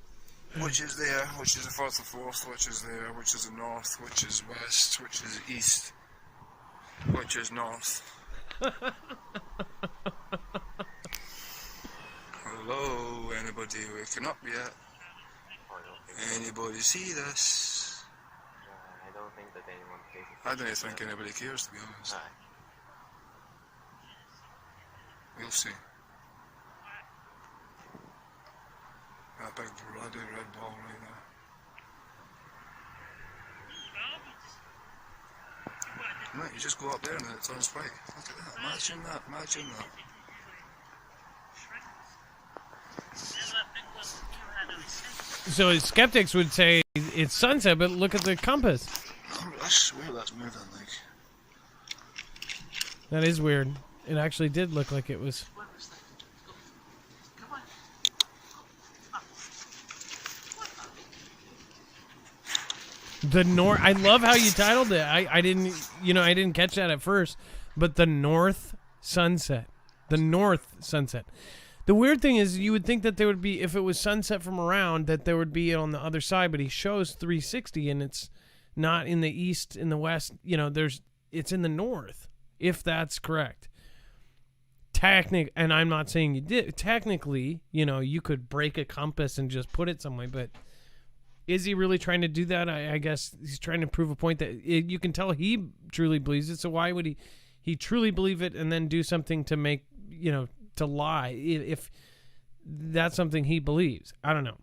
Which is there, which is the further forth, which is there, which is the north, which is west, which is east, which is north. Hello, anybody waking up yet? Anybody see this? I don't think that anyone pays attention. I don't even think anybody cares, to be honest. We'll see. That big bloody red ball right there. Right, you just go up there and then it turns white. Look at that. Imagine that. Imagine that. So skeptics would say it's sunset, but look at the compass. I swear that's moving like. That is weird. It actually did look like it was. The north. I love how you titled it. I didn't catch that at first, but the North Sunset. The North Sunset. The weird thing is, you would think that there would be, if it was sunset from around, that there would be on the other side, but he shows 360, and it's not in the east, in the west. It's in the north, if that's correct. And I'm not saying you did. Technically, you could break a compass and just put it somewhere, but is he really trying to do that? I guess he's trying to prove a point that you can tell he truly believes it. So why would he truly believe it and then do something to make, to lie if that's something he believes? I don't know.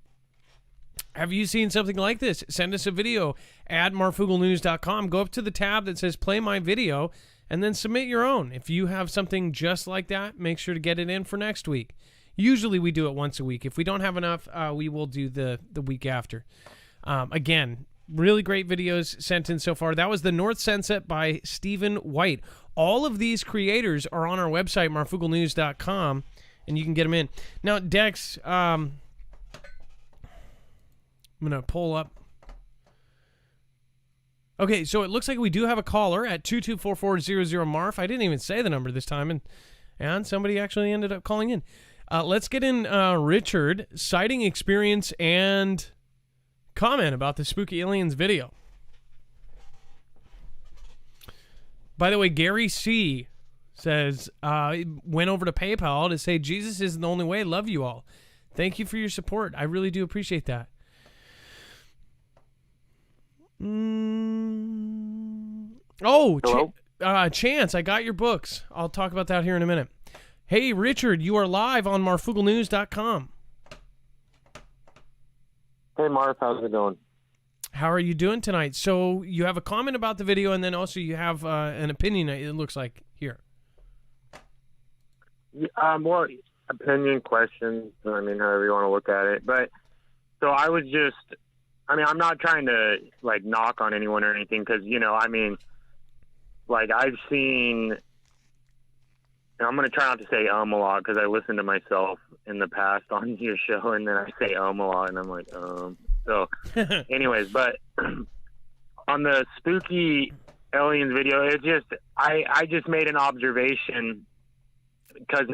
Have you seen something like this? Send us a video at marfooglenews.com. Go up to the tab that says play my video and then submit your own. If you have something just like that, make sure to get it in for next week. Usually we do it once a week. If we don't have enough, we will do the week after. Again, really great videos sent in so far. That was the North Sunset by Stephen White. All of these creators are on our website, marfooglenews.com, and you can get them in. Now, Dex, I'm going to pull up. Okay, so it looks like we do have a caller at 224-400-MARF. I didn't even say the number this time, and somebody actually ended up calling in. Let's get in Richard, sighting experience and comment about the Spooky Aliens video. By the way, Gary C. says, went over to PayPal to say, Jesus isn't the only way. Love you all. Thank you for your support. I really do appreciate that. Chance, I got your books. I'll talk about that here in a minute. Hey, Richard, you are live on marfooglenews.com. Hey, Marv, how's it going? How are you doing tonight? So you have a comment about the video, and then also you have an opinion, it looks like, here. Well, opinion, questions, I mean, however you want to look at it. But, so I was just, I mean, I'm not trying to, like, knock on anyone or anything, because, you know, I mean, like, I've seen, and I'm going to try not to say a lot, because I listened to myself in the past on your show, and then I say a lot, and I'm like, So, anyways, but on the Spooky Aliens video, it just, I just made an observation, because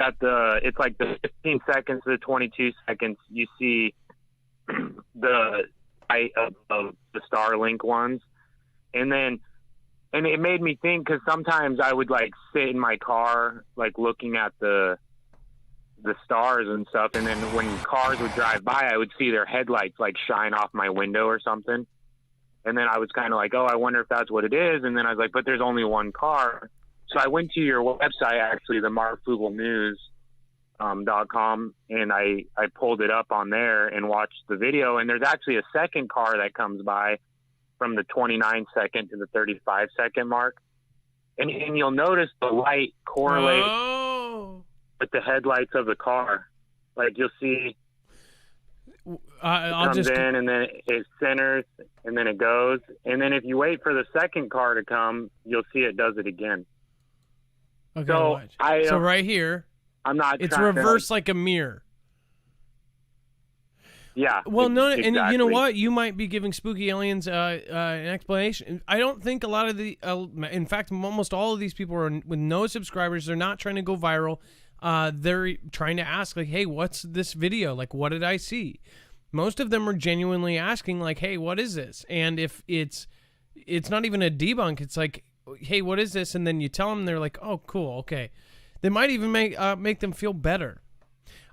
it's like the 15 seconds to the 22 seconds, you see the height of the Starlink ones. And it made me think, because sometimes I would, like, sit in my car, like, looking at the stars and stuff, and then when cars would drive by, I would see their headlights, like, shine off my window or something. And then I was kind of like, oh, I wonder if that's what it is. And then I was like, but there's only one car. So I went to your website, actually, the marfooglenews.com, and I pulled it up on there and watched the video. And there's actually a second car that comes by from the 29-second to the 35-second mark. And you'll notice the light correlates with the headlights of the car. Like, you'll see it comes in, and then it centers, and then it goes. And then if you wait for the second car to come, you'll see it does it again. Okay, so so right here, I'm not. It's reversed like a mirror. Yeah. Well, no, exactly. And you know what? You might be giving Spooky Aliens an explanation. I don't think a lot of the, in fact, almost all of these people are with no subscribers. They're not trying to go viral. They're trying to ask, like, hey, what's this video? Like, what did I see? Most of them are genuinely asking, like, hey, what is this? And if it's not even a debunk, it's like, hey, what is this? And then you tell them, they're like, oh, cool, okay. They might even make them feel better.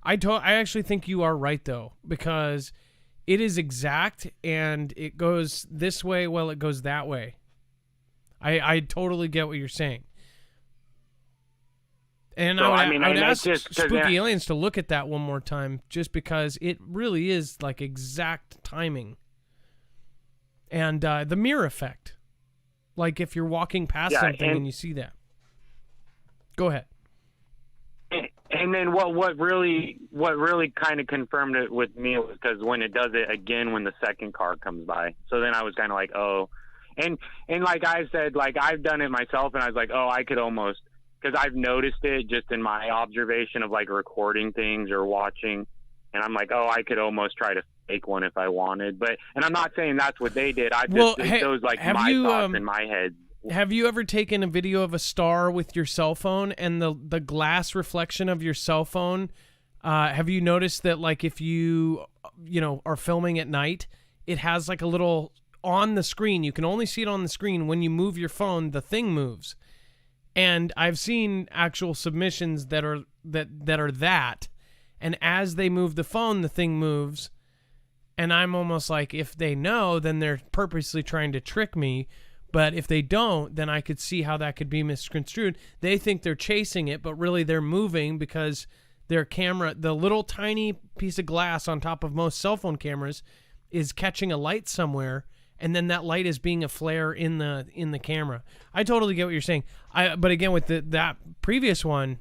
I actually think you are right, though, because it is exact, and it goes this way, well, it goes that way. I totally get what you're saying. And so, I would ask Spooky Aliens to look at that one more time, just because it really is like exact timing. And the mirror effect. Like if you're walking past something and you see that. Go ahead. And then what really kind of confirmed it with me was because when it does it again when the second car comes by. So then I was kind of like, oh. And like I said, like I've done it myself, and I was like, oh, I could almost, because I've noticed it just in my observation of like recording things or watching, and I'm like, oh, I could almost try to fake one if I wanted. And I'm not saying that's what they did. I just those like my thoughts in my head. Have you ever taken a video of a star with your cell phone and the glass reflection of your cell phone? Have you noticed that, like, if you are filming at night, it has like a little on the screen. You can only see it on the screen. When you move your phone, the thing moves. And I've seen actual submissions that are that, and as they move the phone, the thing moves. And I'm almost like, if they know, then they're purposely trying to trick me. But if they don't, then I could see how that could be misconstrued. They think they're chasing it, but really they're moving because their camera, the little tiny piece of glass on top of most cell phone cameras, is catching a light somewhere, and then that light is being a flare in the camera. I totally get what you're saying. But again, with that previous one,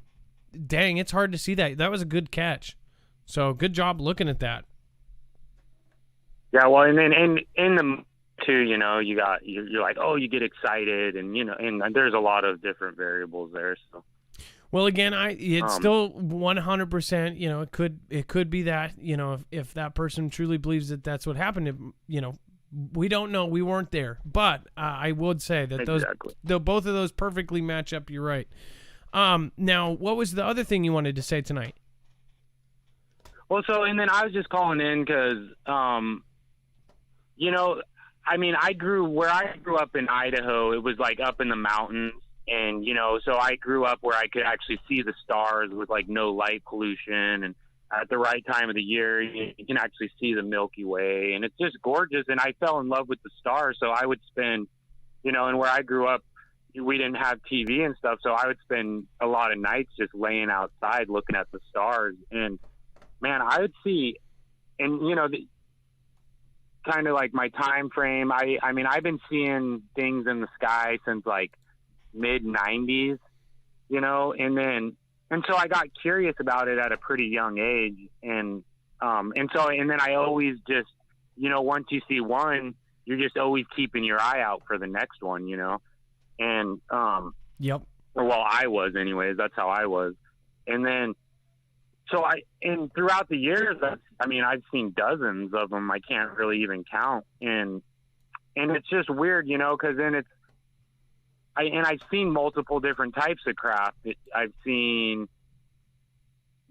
dang, it's hard to see that. That was a good catch. So good job looking at that. Yeah, well, and then in the too, you know, you're like, oh, you get excited, and you know, and there's a lot of different variables there. So. Well, again, it's still 100%. You know, it could be that, you know, if that person truly believes that that's what happened. You know, we don't know. We weren't there, but I would say that both of those perfectly match up. You're right. Now, what was the other thing you wanted to say tonight? Well, so and then I was just calling in because, you know, I mean, where I grew up in Idaho. It was like up in the mountains. And, you know, so I grew up where I could actually see the stars with like no light pollution, and at the right time of the year, you can actually see the Milky Way, and it's just gorgeous. And I fell in love with the stars. So I would spend, you know, and where I grew up, we didn't have TV and stuff. So I would spend a lot of nights just laying outside looking at the stars. And man, I would see, and you know, kind of like my time frame. I mean, I've been seeing things in the sky since like mid 90s, you know, and so I got curious about it at a pretty young age, and then I always just, you know, once you see one, you're just always keeping your eye out for the next one, you know, and yep. Well, I was anyways. That's how I was, and then so and throughout the years, I mean, I've seen dozens of them. I can't really even count, and it's just weird, you know, because then I've seen multiple different types of craft. I've seen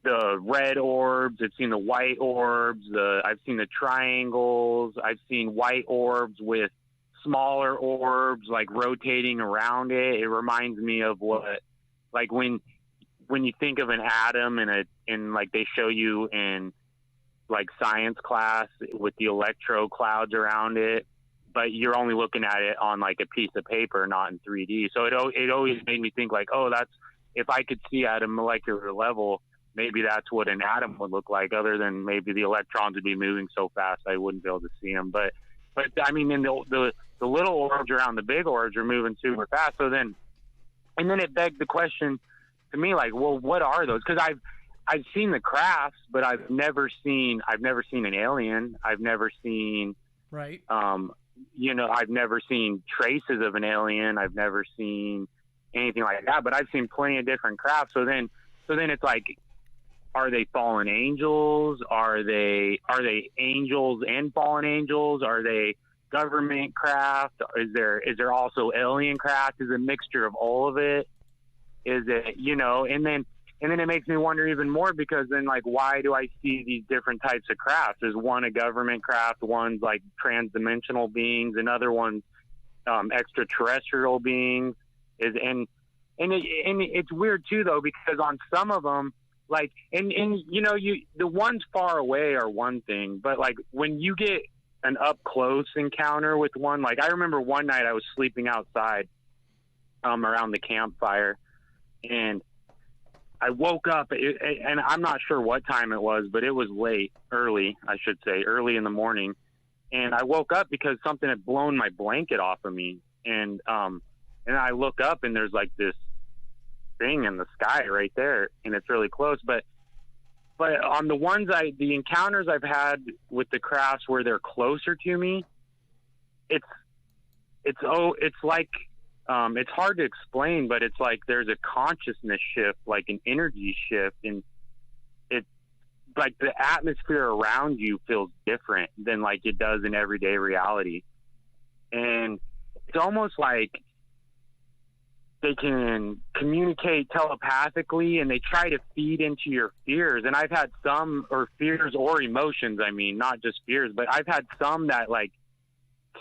the red orbs. I've seen the white orbs. I've seen the triangles. I've seen white orbs with smaller orbs like rotating around it. It reminds me of what, like when you think of an atom and like they show you in like science class with the electro clouds around it. But you're only looking at it on like a piece of paper, not in 3D. So it always made me think like, oh, that's, if I could see at a molecular level, maybe that's what an atom would look like, other than maybe the electrons would be moving so fast I wouldn't be able to see them. But I mean, then the little orbs around the big orbs are moving super fast. So then, and then it begged the question to me, like, well, what are those? Because I've seen the crafts, but I've never seen an alien. I've never seen, right. You know, I've never seen traces of an alien. I've never seen anything like that, but I've seen plenty of different crafts. So then it's like, are they fallen angels? Are they angels and fallen angels? Are they government craft? Is there also alien craft? Is it a mixture of all of it? Is it, you know, and then it makes me wonder even more, because then, like, why do I see these different types of crafts? Is one a government craft, one's like trans-dimensional beings, another one's extraterrestrial beings. And it's weird too, though, because on some of them, like, and you know, the ones far away are one thing, but like when you get an up close encounter with one, like I remember one night I was sleeping outside around the campfire, and I woke up, and I'm not sure what time it was, but it was early in the morning. And I woke up because something had blown my blanket off of me. And I look up, and there's like this thing in the sky right there, and it's really close. But on the encounters I've had with the crafts where they're closer to me, it's like, it's hard to explain, but it's like there's a consciousness shift, like an energy shift, and it's like the atmosphere around you feels different than like it does in everyday reality. And it's almost like they can communicate telepathically, and they try to feed into your fears. And I've had some, or fears or emotions, I mean, not just fears, but I've had some that like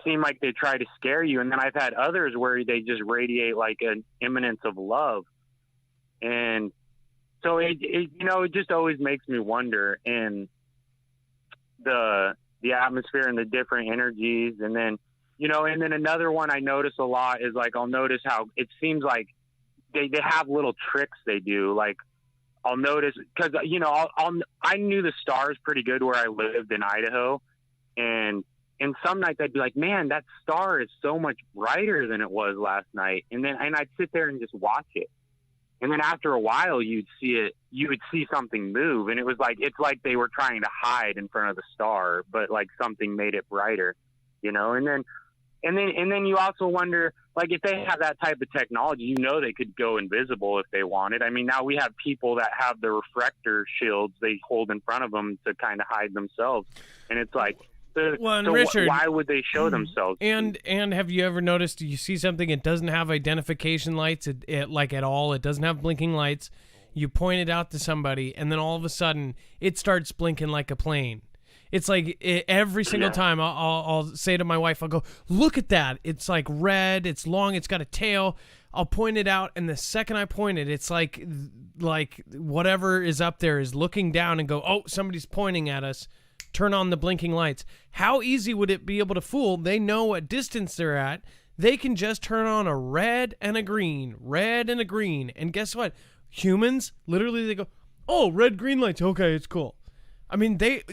seem like they try to scare you, and then I've had others where they just radiate like an imminence of love. And so it you know, it just always makes me wonder, and the atmosphere and the different energies. And then, you know, and then another one I notice a lot is like, I'll notice how it seems like they have little tricks they do. Like I'll notice, because you know, I knew the stars pretty good where I lived in Idaho, and some nights I'd be like, man, that star is so much brighter than it was last night. And I'd sit there and just watch it. And then after a while, you would see something move. And it's like they were trying to hide in front of the star, but like something made it brighter, you know? And then And then you also wonder, like, if they have that type of technology, you know, they could go invisible if they wanted. I mean, now we have people that have the refractor shields they hold in front of them to kind of hide themselves. And it's like, Richard, why would they show themselves? And have you ever noticed, you see something, it doesn't have identification lights like at all. It doesn't have blinking lights. You point it out to somebody, and then all of a sudden, it starts blinking like a plane. It's like every single time I'll say to my wife, I'll go, look at that. It's like red. It's long. It's got a tail. I'll point it out, and the second I point it, it's like whatever is up there is looking down and go, oh, somebody's pointing at us. Turn on the blinking lights. How easy would it be able to fool? They know what distance they're at. They can just turn on a red and a green, and guess what? Humans, literally, they go, oh, red, green lights. Okay, it's cool. I mean, they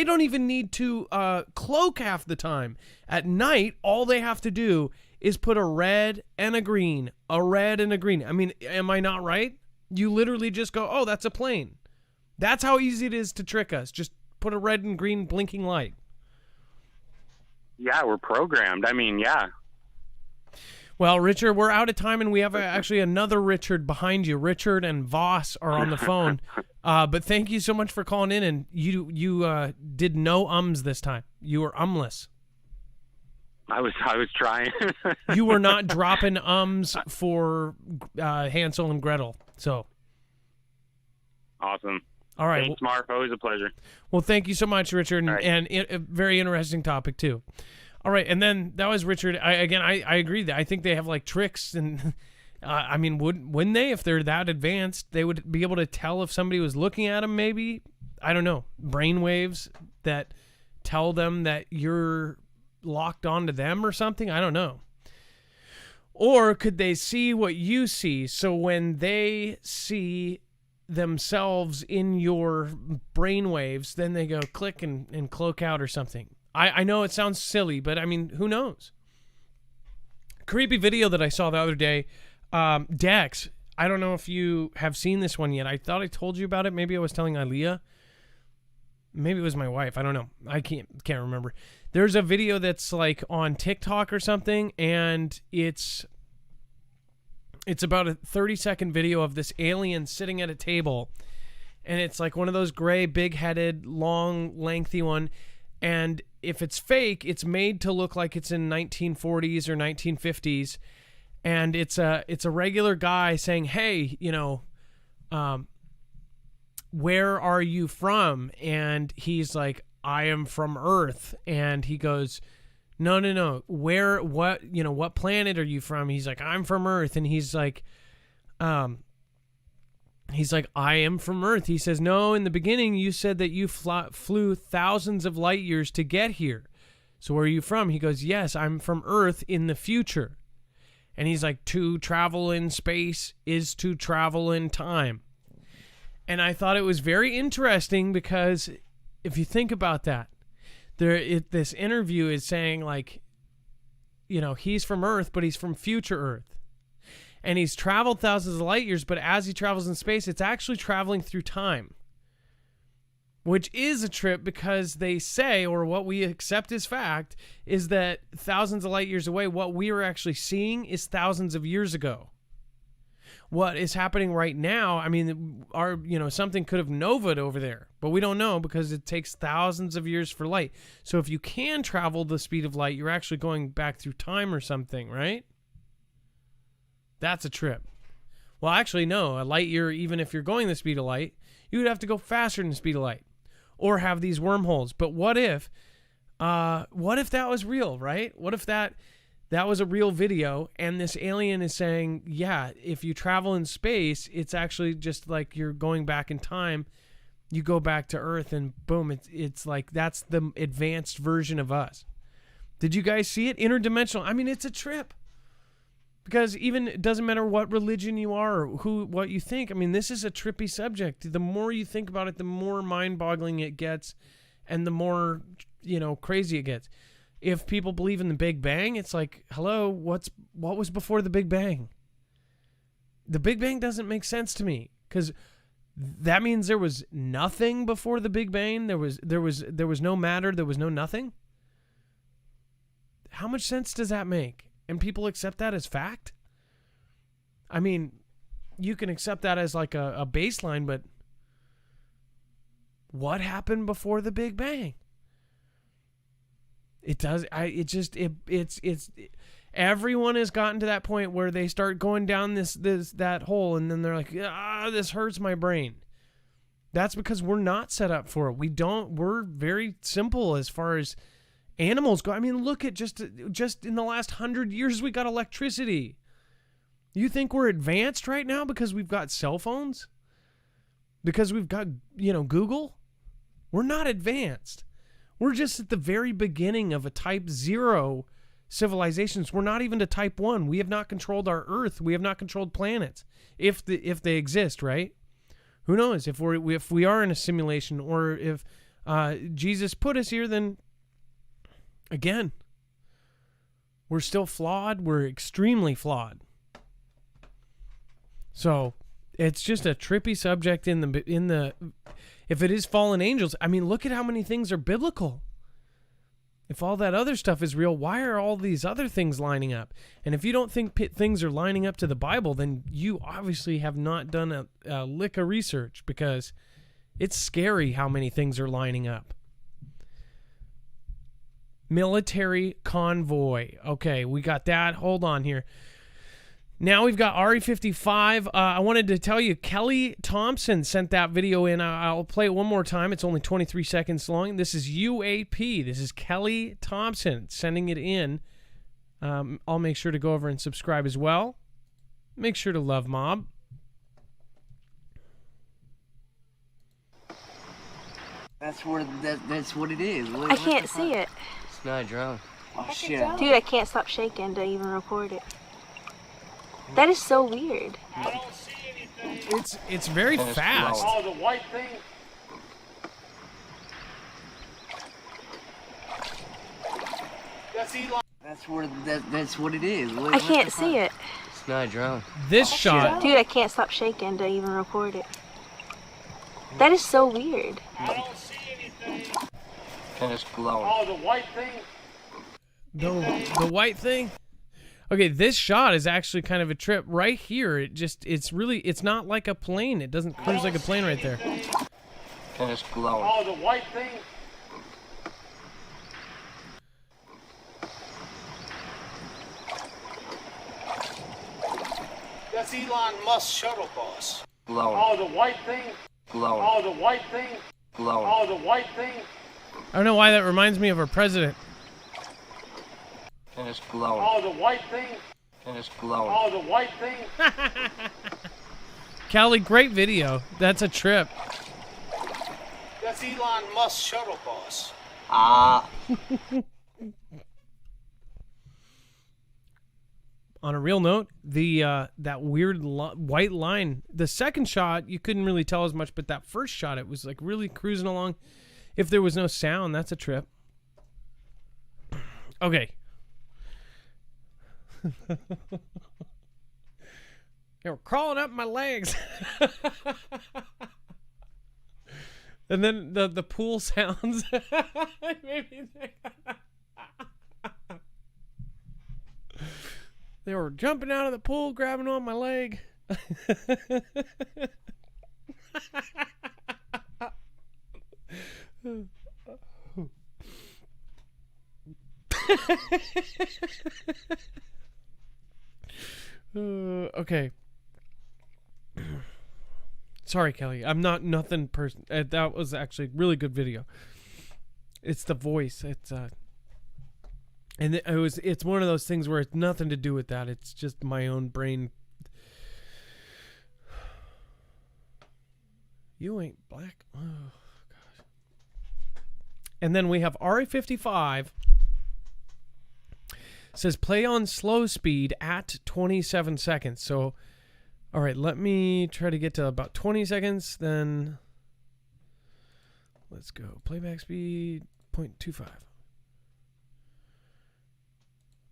don't even need to cloak half the time. At night, all they have to do is put a red and a green, I mean, am I not right? You literally just go, oh, that's a plane. That's how easy it is to trick us. Just put a red and green blinking light. Yeah, we're programmed. I mean, yeah. Well, Richard, we're out of time, and we have actually another Richard behind you. Richard and Voss are on the phone. But thank you so much for calling in, and you did no ums this time. You were umless. I was trying. You were not dropping ums for Hansel and Gretel. So awesome. All right. Thanks, Mark. Always a pleasure. Well, thank you so much, Richard, and a very interesting topic too. All right, and then that was Richard. I agree that I think they have like tricks, and I mean, wouldn't they, if they're that advanced, they would be able to tell if somebody was looking at them? Maybe, I don't know, brain waves that tell them that you're locked onto them or something. I don't know. Or could they see what you see? So when they see themselves in your brain waves, then they go click and cloak out or something. I know it sounds silly, but I mean, who knows? Creepy video that I saw the other day. Dex, I don't know if you have seen this one yet. I thought I told you about it. Maybe I was telling Aaliyah. Maybe it was my wife. I don't know. I can't remember. There's a video that's like on TikTok or something, and it's about a 30-second video of this alien sitting at a table, and it's like one of those gray, big-headed, long, lengthy one. And if it's fake, it's made to look like it's in 1940s or 1950s, and it's a regular guy saying, "Hey, you know, where are you from?" And he's like, "I am from Earth." And he goes, No. What planet are you from? He's like, "I'm from Earth." And he's like, "I am from Earth." He says, "No, in the beginning you said that you flew thousands of light years to get here. So where are you from?" He goes, "Yes, I'm from Earth in the future." And he's like, "To travel in space is to travel in time." And I thought it was very interesting because if you think about that, this interview is saying, like, you know, he's from Earth, but he's from future Earth. And he's traveled thousands of light years, but as he travels in space, it's actually traveling through time. Which is a trip because they say, or what we accept as fact, is that thousands of light years away, what we are actually seeing is thousands of years ago. What is happening right now, I mean, something could have novaed over there, but we don't know because it takes thousands of years for light. So if you can travel the speed of light, you're actually going back through time or something, right? That's a trip. Well, actually, no. A light year, even if you're going the speed of light, you would have to go faster than the speed of light or have these wormholes. But what if that was real, right? What if that was a real video and this alien is saying, yeah, if you travel in space, it's actually just like you're going back in time. You go back to Earth and boom, it's like that's the advanced version of us. Did you guys see it? Interdimensional. I mean, it's a trip. Because even it doesn't matter what religion you are or what you think. I mean, this is a trippy subject. The more you think about it, the more mind-boggling it gets and the more, crazy it gets. If people believe in the Big Bang, it's like, hello, what was before the Big Bang? The Big Bang doesn't make sense to me because that means there was nothing before the Big Bang. There was no matter. There was no nothing. How much sense does that make? And people accept that as fact? I mean, you can accept that as like a baseline, but what happened before the Big Bang? Everyone has gotten to that point where they start going down that hole, and then they're like, this hurts my brain. That's because we're not set up for it. We're very simple as far as animals go. I mean, look at just in the last 100 years, we got electricity. You think we're advanced right now because we've got cell phones? Because we've got, Google? We're not advanced. We're just at the very beginning of a type 0 civilizations. We're not even to type 1. We have not controlled our Earth. We have not controlled planets, if they exist, right? Who knows if we are in a simulation, or if Jesus put us here, then again, we're still flawed. We're extremely flawed. So it's just a trippy subject in the if it is fallen angels. I mean, look at how many things are biblical. If all that other stuff is real, why are all these other things lining up? And if you don't think things are lining up to the Bible, then you obviously have not done a lick of research, because it's scary how many things are lining up. Military convoy. Okay, we got that. Hold on here. Now we've got RE55. I wanted to tell you, Kelly Thompson sent that video in. I'll play it one more time. It's only 23 seconds long. This is UAP. This is Kelly Thompson sending it in. I'll make sure to go over and subscribe as well. Make sure to love Mob. That's what it is. I can't see it. It's not a drone. Oh, shit. Dude, I can't stop shaking to even record it. That is so weird. I don't see anything. It's very fast. Oh, the white thing? That's Elon. That's what it is. I can't see it. It's not a drone. This shot. Dude, I can't stop shaking to even record it. That is so weird. I don't see anything. And it's glowing. Oh, the white thing? The white thing? Okay, this shot is actually kind of a trip. Right here, it's not like a plane. It doesn't cruise like a plane right there. And it's glowing. Oh, the white thing? That's Elon Musk's shuttle bus. Glowing. Oh, the white thing? Glowing. Oh, the white thing? Glowing. Oh, the white thing? I don't know why that reminds me of our president. And it's glowing. Oh, the white thing? And it's glowing. Oh, the white thing? Callie, great video. That's a trip. That's Elon Musk's shuttle bus. On a real note, that weird white line, the second shot, you couldn't really tell as much, but that first shot, it was like really cruising along. If there was no sound, that's a trip. Okay. They were crawling up my legs. And then the pool sounds. They were jumping out of the pool, grabbing on my leg. Okay. Sorry, Kelly. I'm not nothing person. That was actually a really good video. It's the voice. It's it's one of those things where it's nothing to do with that. It's just my own brain. You ain't black. Oh gosh. And then we have RA55. Says play on slow speed at 27 seconds. So, all right, let me try to get to about 20 seconds. Then let's go. Playback speed 0.25.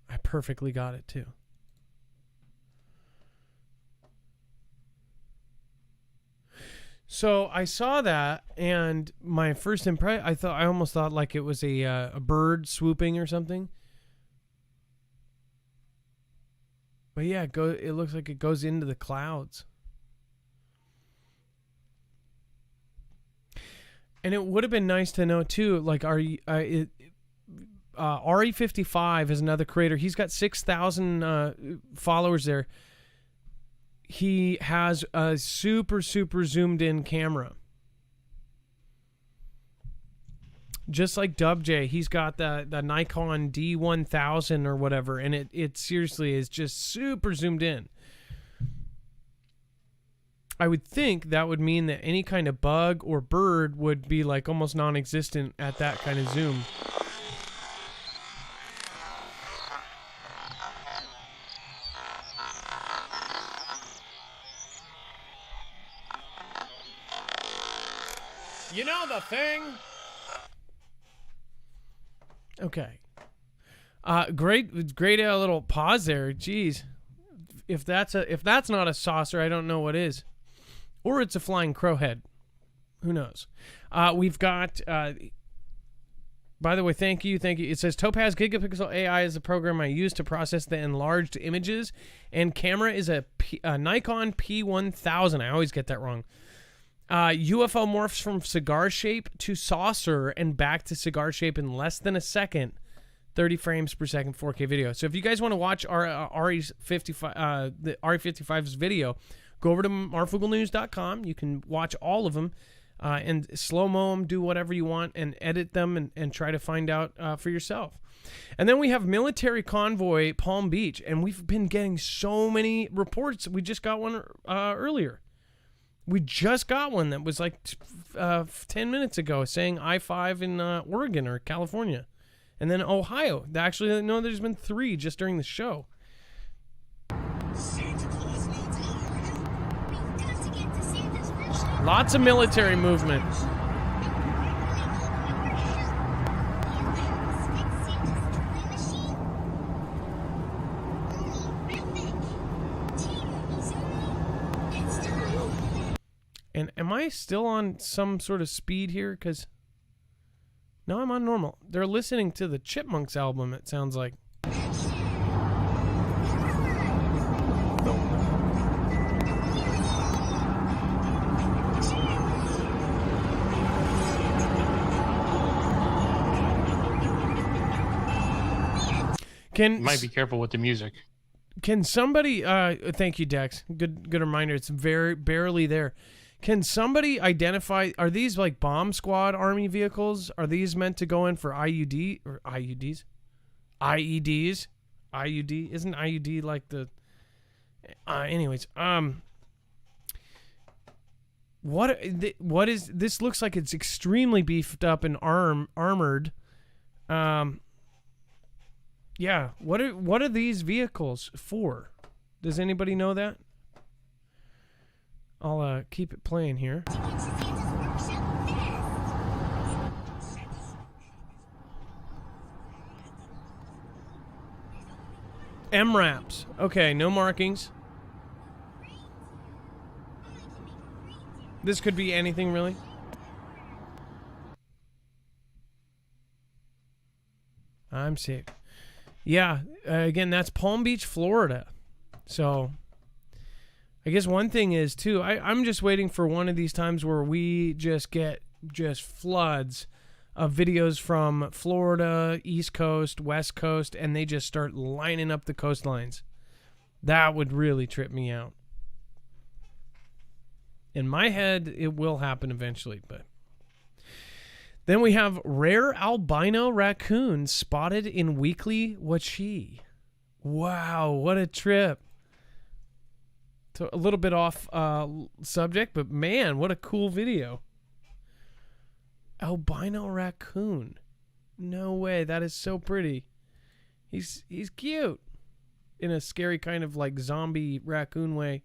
I perfectly got it too. So I saw that, and my first impression, I almost thought like it was a bird swooping or something. But yeah, it looks like it goes into the clouds. And it would have been nice to know too, like RE55 is another creator. He's got 6,000 followers there. He has a super zoomed in camera. Just like DubJ, he's got the Nikon D1000 or whatever, and it seriously is just super zoomed in. I would think that would mean that any kind of bug or bird would be like almost non-existent at that kind of zoom. You know the thing? Okay. Great little pause there. Jeez. If that's not a saucer, I don't know what is. Or it's a flying crowhead. Who knows? We've got by the way, thank you. It says Topaz Gigapixel AI is the program I use to process the enlarged images, and camera is a Nikon P1000. I always get that wrong. UFO morphs from cigar shape to saucer and back to cigar shape in less than a second. 30 frames per second 4K video. So if you guys want to watch our RE55, the RE55's video, go over to marfooglenews.com. You can watch all of them and slow-mo them, do whatever you want, and edit them and try to find out for yourself. And then we have Military Convoy Palm Beach, and we've been getting so many reports. We just got one earlier. We just got one that was like 10 minutes ago saying I-5 in Oregon or California. And then Ohio. Actually, no, there's been 3 just during the show. Lots of military movement. And am I still on some sort of speed here? Because no, I'm on normal. They're listening to the Chipmunks album, it sounds like. Might be careful with the music. Can somebody thank you, Dex. Good reminder. It's very barely there. Can somebody identify, are these like bomb squad army vehicles? Are these meant to go in for IUD or IUDs? IEDs? IUD? Isn't IUD like the anyways, what is this? Looks like it's extremely beefed up and armored. Yeah, what are these vehicles for? Does anybody know that? I'll keep it playing here. MRAPs. Okay, no markings. This could be anything, really. I'm sick. Yeah, again, that's Palm Beach, Florida. So I guess one thing is, too, I'm just waiting for one of these times where we just get floods of videos from Florida, East Coast, West Coast, and they just start lining up the coastlines. That would really trip me out. In my head, it will happen eventually, but... Then we have rare albino raccoon spotted in Weekly Wachee. Wow, what a trip. So a little bit off subject, but man, what a cool video. Albino raccoon. No way, that is so pretty. He's cute. In a scary kind of like zombie raccoon way.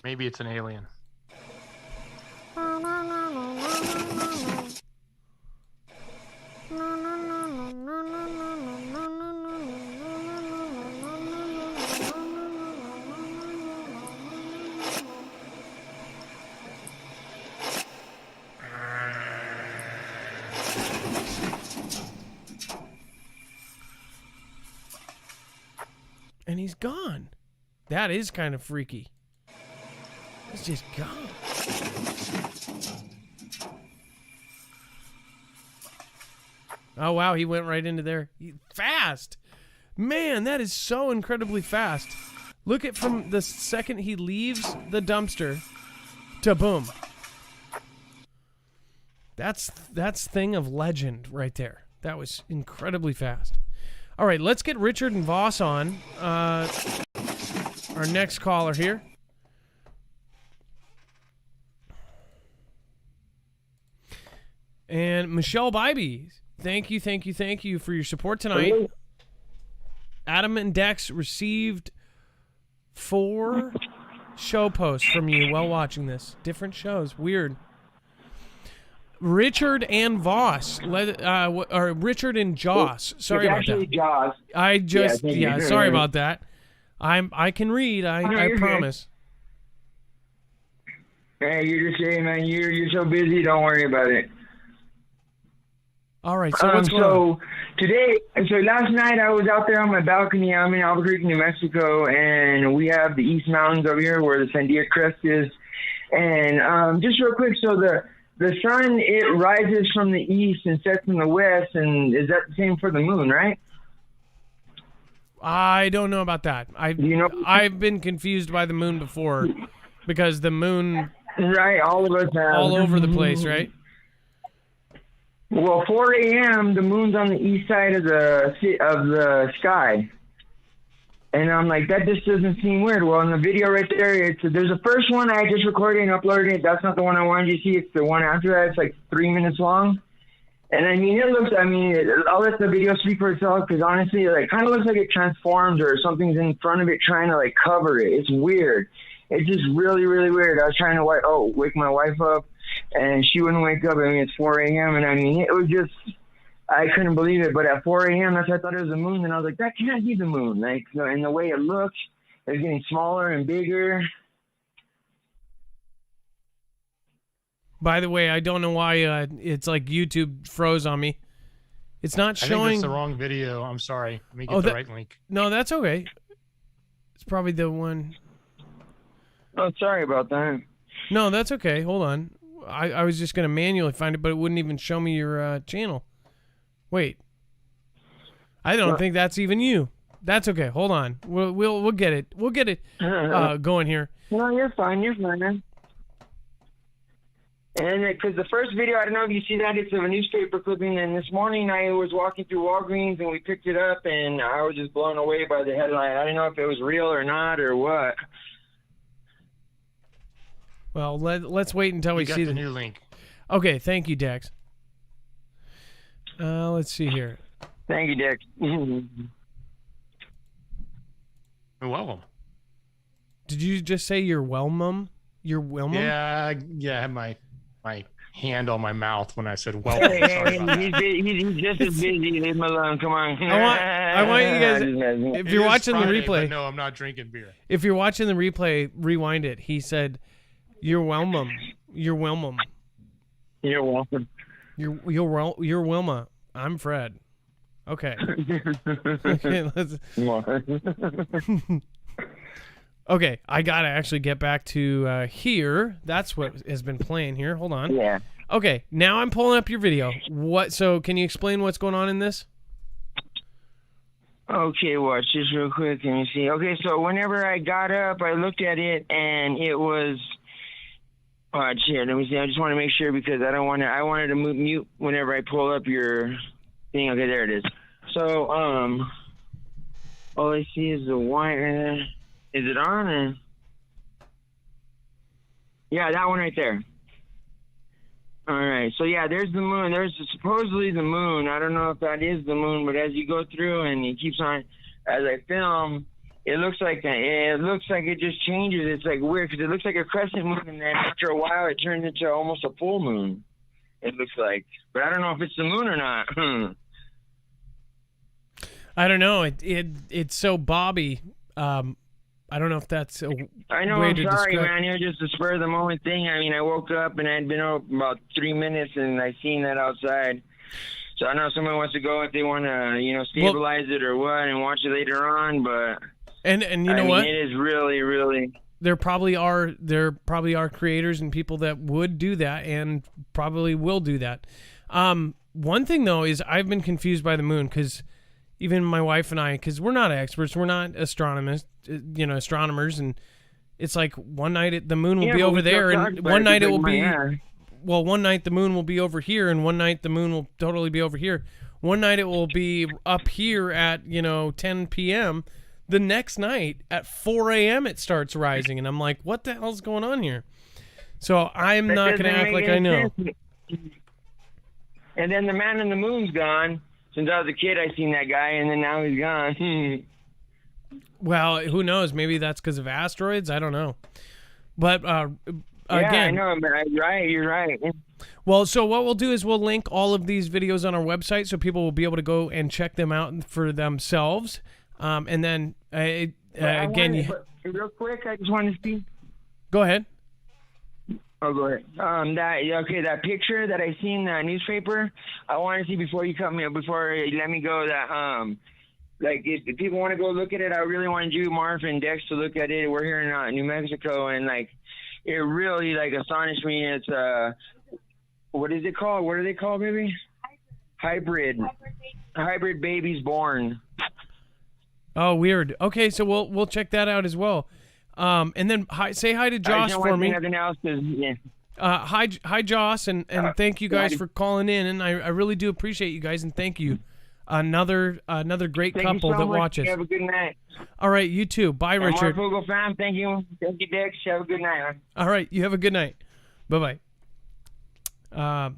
Maybe it's an alien. and he's gone. That is kind of freaky. He's just gone. Oh, wow, he went right into there. Fast. Man, that is so incredibly fast. Look at from the second he leaves the dumpster to boom. That's thing of legend right there. That was incredibly fast. All right, let's get Richard and Voss on. Our next caller here. And Michelle Bybee, thank you for your support tonight. Hello. Adam and Dex received 4 show posts from you while watching this. Different shows. Weird. Richard and Voss, or Richard and Joss. Sorry about that. Joss. I just, yeah, sorry about that. I can read. I promise. Hey, you're just saying, man. You're so busy. Don't worry about it. All right. So what's going on? So last night I was out there on my balcony. I'm in Albuquerque, New Mexico, and we have the East Mountains over here where the Sandia Crest is. And just real quick, so the sun, it rises from the east and sets in the west, and is that the same for the moon, right? I don't know about that. I've been confused by the moon before because the moon, right? All of us have. All over the place, right? Well, 4 a.m. the moon's on the east side of the sky, and I'm like, that just doesn't seem weird. Well, in the video right there, there's a first one I just recorded and uploaded it. That's not the one I wanted you to see. It's the one after that. It's like 3 minutes long, and I mean, I'll let the video speak for itself because honestly, it kind of looks like it transforms or something's in front of it trying to cover it. It's weird. It's just really, really weird. I was trying to wake my wife up, and she wouldn't wake up. I mean, it's 4 a.m., and I mean, it was just, I couldn't believe it. But at 4 a.m., I thought it was the moon, and I was like, that can't be the moon. And the way it looks, it's getting smaller and bigger. By the way, I don't know why it's like YouTube froze on me. It's not showing. I think that's the wrong video. I'm sorry. Let me get the right link. No, that's okay. It's probably the one. Oh, sorry about that. No, that's okay. Hold on. I was just going to manually find it, but it wouldn't even show me your channel. Wait. I don't think that's even you. That's okay. Hold on. We'll get it. We'll get it going here. No, you're fine. You're fine, man. And because the first video, I don't know if you see that, it's of a newspaper clipping. And this morning I was walking through Walgreens and we picked it up, and I was just blown away by the headline. I didn't know if it was real or not or what. Well, let's wait until we see the new link. Okay, thank you, Dex. Let's see here. Thank you, Dex. You're welcome. Did you just say you're welcome? You're welcome? Yeah, I had my hand on my mouth when I said welcome. Sorry about that. He's just as busy. Leave him alone. Come on. I want you guys, if you're watching Friday, the replay. but no, I'm not drinking beer. If you're watching the replay, rewind it. He said, "You're welcome. You're welcome. You're welcome. You're Wilma. I'm Fred." Okay. Okay. Okay, I gotta actually get back to here. That's what has been playing here. Hold on. Yeah. Okay, now I'm pulling up your video. So can you explain what's going on in this? Okay, watch this real quick. Let me see. Okay, so whenever I got up, I looked at it, and it was. Watch here. Let me see. I just want to make sure because I wanted to mute whenever I pull up your thing. Okay, there it is. So all I see is the wire. Is it on? Or? Yeah, that one right there. All right. So, yeah, there's the moon. There's supposedly the moon. I don't know if that is the moon, but as you go through and it keeps on, as I film, it looks like it just changes. It's like weird because it looks like a crescent moon, and then after a while it turns into almost a full moon. It looks like. But I don't know if it's the moon or not. I don't know. It's so bobby. I don't know if that's a I know, way I'm to sorry, describe. man. It was just a spur of the moment thing. I mean, I woke up and I'd been up about 3 minutes and I seen that outside. So I know someone wants to go if they want to, stabilize it or what and watch it later on. But And you know what? It is really, really. There probably are creators and people that would do that and probably will do that. One thing though is I've been confused by the moon because even my wife and I, because we're not experts, we're not astronomers, and it's like one night the moon will be over there, and one night it will be. Well, one night the moon will be over here, and one night the moon will totally be over here. One night it will be up here at 10 p.m. The next night at 4 a.m. it starts rising, and I'm like, what the hell's going on here? So I'm not going to act like I know. And then the man in the moon's gone. Since I was a kid, I seen that guy, and then now he's gone. Well, who knows? Maybe that's because of asteroids. I don't know. But again, I know, but you're right. Well, so what we'll do is we'll link all of these videos on our website so people will be able to go and check them out for themselves. And then again, real quick, I just want to see. Go ahead. Oh, go ahead. That picture that I seen in the newspaper, I want to see before you let me go. That if people want to go look at it, I really want you, Marf and Dex, to look at it. We're here in New Mexico, and it really astonished me. It's what is it called? What are they called, baby? Hybrid babies born. Oh, weird. Okay, so we'll check that out as well. And then say hi to Josh for me. Hi, Josh, and thank you guys for calling in, and I really do appreciate you guys, and thank you. Another great couple that watches. Have a good night. All right, you too. Bye, Richard. Marfoogle fam, thank you, Dex. Have a good night, man. All right, you have a good night. Bye bye.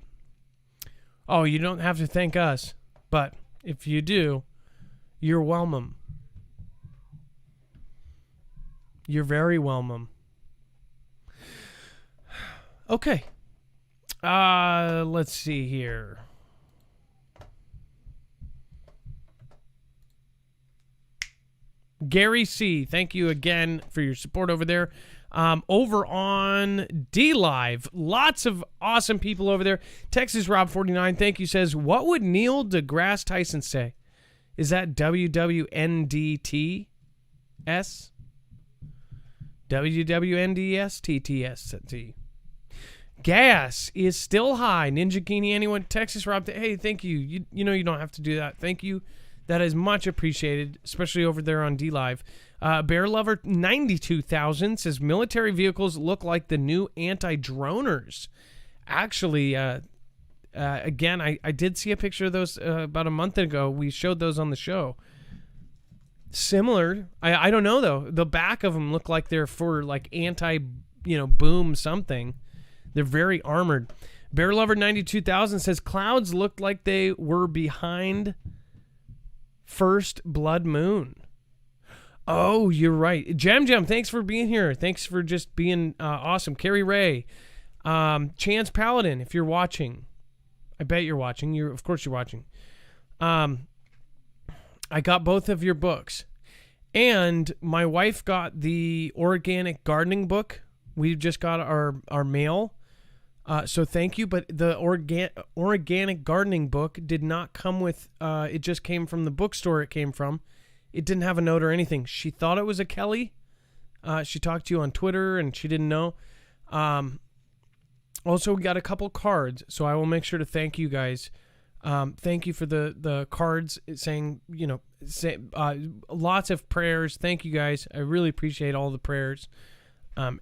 Oh, you don't have to thank us, but if you do, you're welcome. You're very welcome. Okay. Let's see here. Gary C., thank you again for your support over there. Over on D-Live, lots of awesome people over there. Texas Rob 49, thank you, says, what would Neil deGrasse Tyson say? Is that WWNDTS? WWNDSTTST. Gas is still high. Ninja Kini, anyone? Texas Rob, hey, thank you. You know you don't have to do that. Thank you. That is much appreciated, especially over there on D-Live. Bear Lover 92,000 says military vehicles look like the new anti-droners. Actually, again, I did see a picture of those about a month ago. We showed those on the show. Similar. I don't know though. The back of them look like they're for boom something. They're very armored. Bear Lover 92,000 says clouds looked like they were behind first blood moon. Oh, you're right. Jam, thanks for being here. Thanks for just being awesome. Carrie Ray, Chance Paladin, if you're watching, I bet you're watching. Of course you're watching. I got both of your books, and my wife got the organic gardening book. We just got our mail, so thank you. But the organic gardening book did not come with. It just came from the bookstore. It came from. It didn't have a note or anything. She thought it was a Kelly. She talked to you on Twitter, and she didn't know. Also, we got a couple cards, so I will make sure to thank you guys. Thank you for the cards saying, lots of prayers. Thank you guys. I really appreciate all the prayers.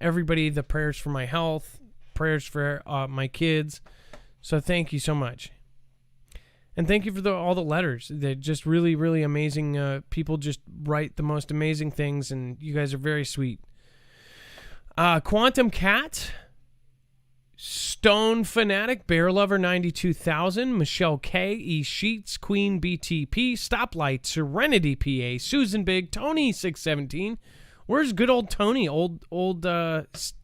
Everybody, the prayers for my health, prayers for my kids. So thank you so much. And thank you for all the letters. They're just really, really amazing. People just write the most amazing things, and you guys are very sweet. Quantum Cat, Stone Fanatic, Bear Lover 92,000, Michelle K, E Sheets, Queen BTP, Stoplight, Serenity PA, Susan Big, Tony 617. Where's good old Tony? Old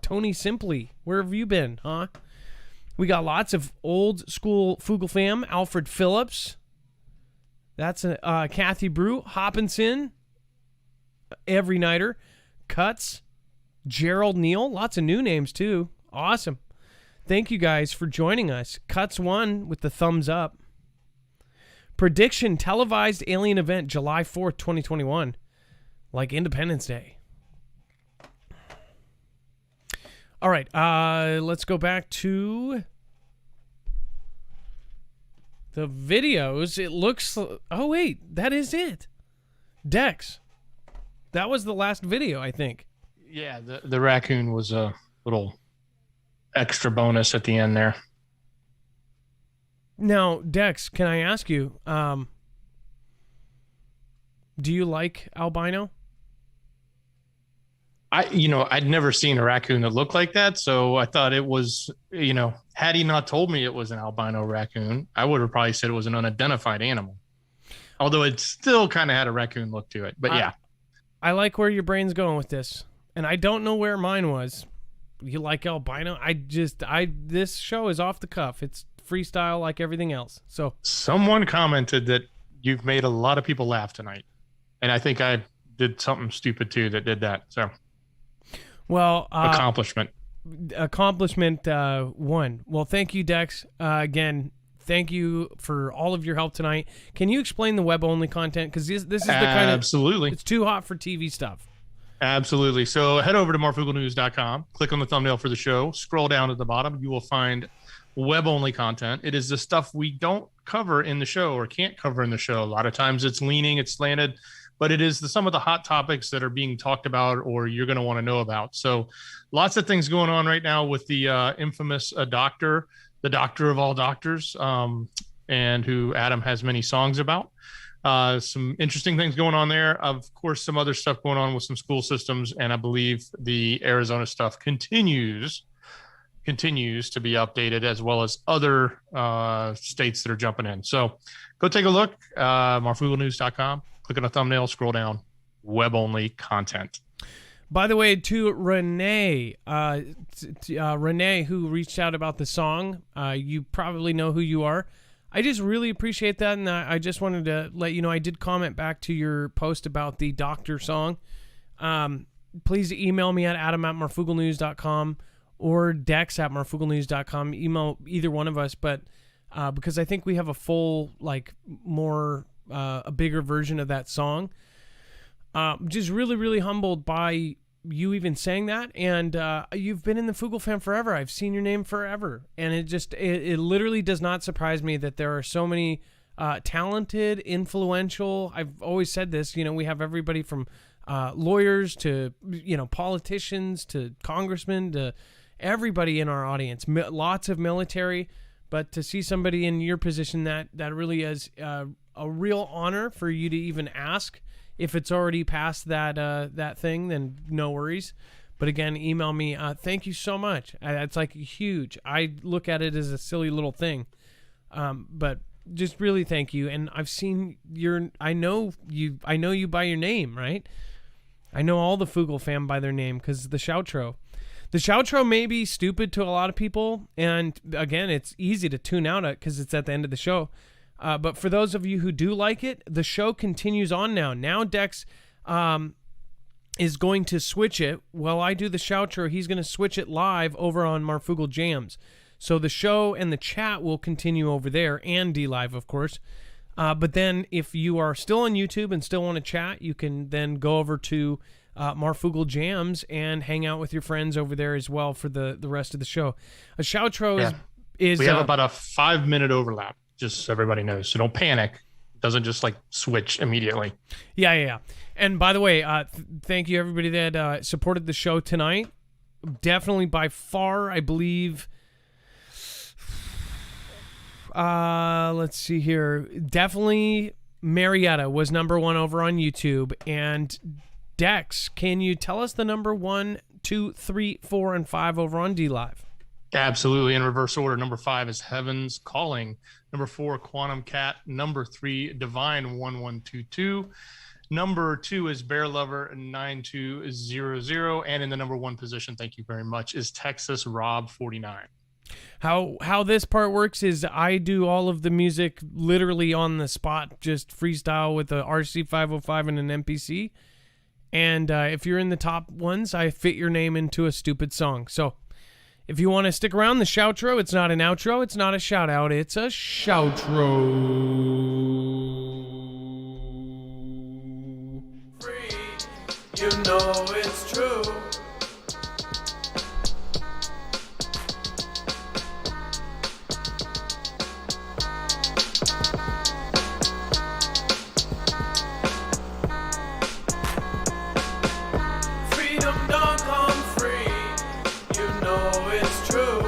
Tony Simply. Where have you been, huh? We got lots of old school Foogle fam. Alfred Phillips. That's Kathy Brew. Hopkinson. Every Nighter. Cuts. Gerald Neal. Lots of new names too. Awesome. Thank you guys for joining us. Cuts 1 with the thumbs up. Prediction, televised alien event, July 4th, 2021. like Independence Day. All right, let's go back to the videos. It looks... Oh, wait, that is it. Dex. That was the last video, I think. Yeah, the raccoon was a little extra bonus at the end there. Now, Dex, can I ask you, do you like Albino? I'd never seen a raccoon that looked like that, so I thought it was, had he not told me it was an albino raccoon, I would have probably said it was an unidentified animal. Although it still kind of had a raccoon look to it. But yeah. I like where your brain's going with this. And I don't know where mine was. You like albino? This show is off the cuff. It's freestyle like everything else. So someone commented that you've made a lot of people laugh tonight. And I think I did something stupid too that did that. So well, accomplishment one. Well, thank you, Dex. Again, thank you for all of your help tonight. Can you explain the web only content? Because this is the kind of... Absolutely. It's too hot for TV stuff. Absolutely. So head over to marfooglenews.com, click on the thumbnail for the show, scroll down to the bottom. You will find web only content. It is the stuff we don't cover in the show or can't cover in the show. A lot of times it's leaning, it's slanted, but it is some of the hot topics that are being talked about or you're going to want to know about. So lots of things going on right now with the infamous doctor, the doctor of all doctors, and who Adam has many songs about. Some interesting things going on there. Of course, some other stuff going on with some school systems. And I believe the Arizona stuff continues to be updated, as well as other states that are jumping in. So go take a look, marfooglenews.com, click on the thumbnail, scroll down, web only content. By the way, to Renee, Renee, who reached out about the song, you probably know who you are. I just really appreciate that, and I just wanted to let you know I did comment back to your post about the Doctor song. Please email me at adam@marfooglenews.com or dex@marfooglenews.com. Email either one of us, but because I think we have a full, a bigger version of that song. Just really, really humbled by you even saying that, and you've been in the Foogle fam forever. I've seen your name forever, and it literally does not surprise me that there are so many talented, influential. I've always said this. We have everybody from lawyers to politicians to congressmen to everybody in our audience. Lots of military, but to see somebody in your position that really is a real honor for you to even ask. If it's already past that thing, then no worries. But again, email me. Thank you so much. It's huge. I look at it as a silly little thing, but just really thank you. And I've seen I know you by your name, right? I know all the Foogle fam by their name because the shoutro. The shoutro may be stupid to a lot of people, and again, it's easy to tune out at because it's at the end of the show. But for those of you who do like it, the show continues on now. Now Dex is going to switch it. While I do the shoutro, he's going to switch it live over on Marfoogle Jams. So the show and the chat will continue over there, and D-Live, of course. But then if you are still on YouTube and still want to chat, you can then go over to Marfoogle Jams and hang out with your friends over there as well for the rest of the show. A shoutro is... We have about a 5-minute overlap. Just so everybody knows. So don't panic. It doesn't just switch immediately. Yeah. And by the way, thank you everybody that supported the show tonight. Definitely by far, I believe. Let's see here. Definitely Marietta was number 1 over on YouTube. And Dex, can you tell us the number 1, 2, 3, 4, and 5 over on D-Live? Absolutely, in reverse order. Number 5 is Heaven's Calling. Number 4, Quantum Cat. Number 3, Divine 1122. Number 2 is Bear Lover 9200. And in the number 1 position, thank you very much, is Texas Rob 49. How this part works is I do all of the music literally on the spot, just freestyle with a RC505 and an MPC. And if you're in the top ones, I fit your name into a stupid song. So if you want to stick around, the shoutro, it's not an outro, it's not a shout out, it's a shoutro. Free know it's true. Freedom don't come free, you know it's true.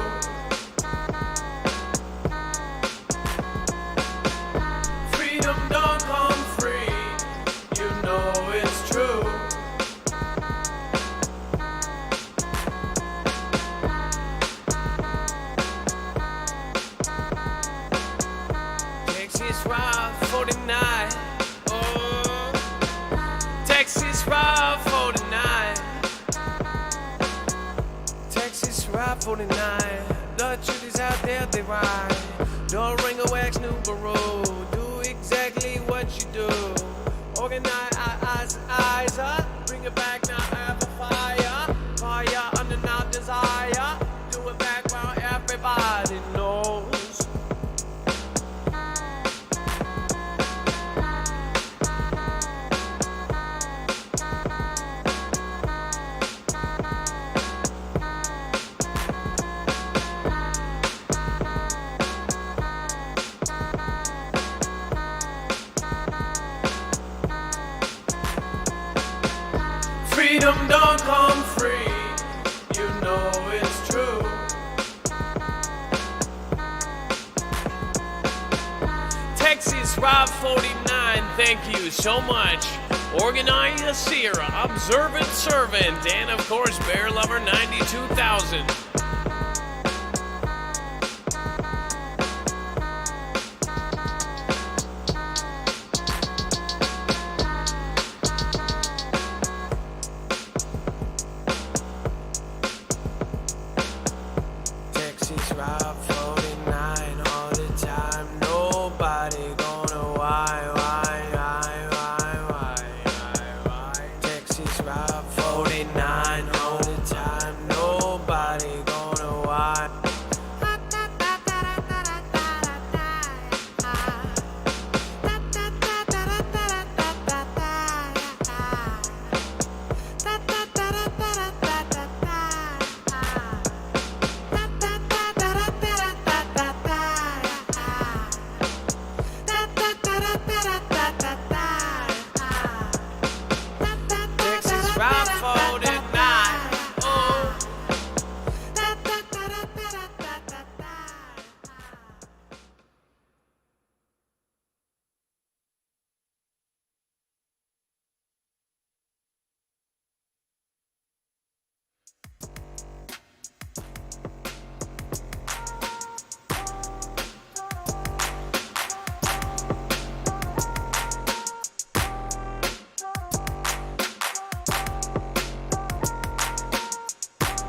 Freedom don't come free, you know it's true. Texas Route 49, oh, Texas Route 49, Texas Route 49. The truth is out there, they ride. Don't ring a wax new bureau. Do exactly what you do. Organize eyes up. Bring it back now, have a fire. Fire under now desire. Do it back while everybody knows. Freedom don't come free, you know it's true. Texas Route 49, thank you so much. Organizer Sierra, Observant Servant, and of course Bear Lover 92,000. Texas Route 49 all the time. Nobody gonna why. Texas Route 49 all the time. Nobody gonna why. Texas Route 49. Oh.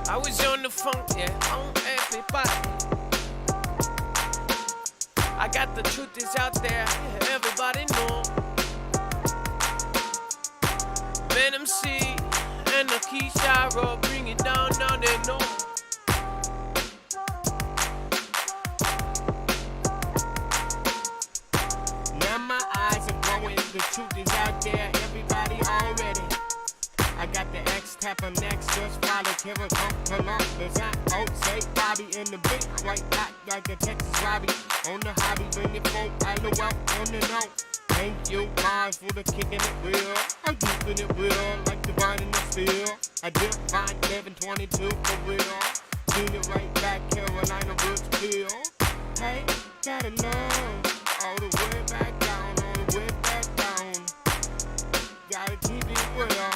I was on the phone, yeah, on everybody. I got the truth is out there, yeah, everybody know. Venom C and the Keyshaw bring it down, now they know. Now my eyes are growing, the truth is out there, everybody already. I got the X tap on next, just follow Kevin Columbus. I say Bobby in the beat, right back like a Texas Robbie. On the hobby, bring it folk, I know out on the note. Thank you, Mars, for the kicking it real. I'm keeping it real, like the vine in the field. I did find 1122 for real. Seen it right back, Carolina Woods Bill. Hey, gotta know, all the way back down, all the way back down. Gotta keep it real.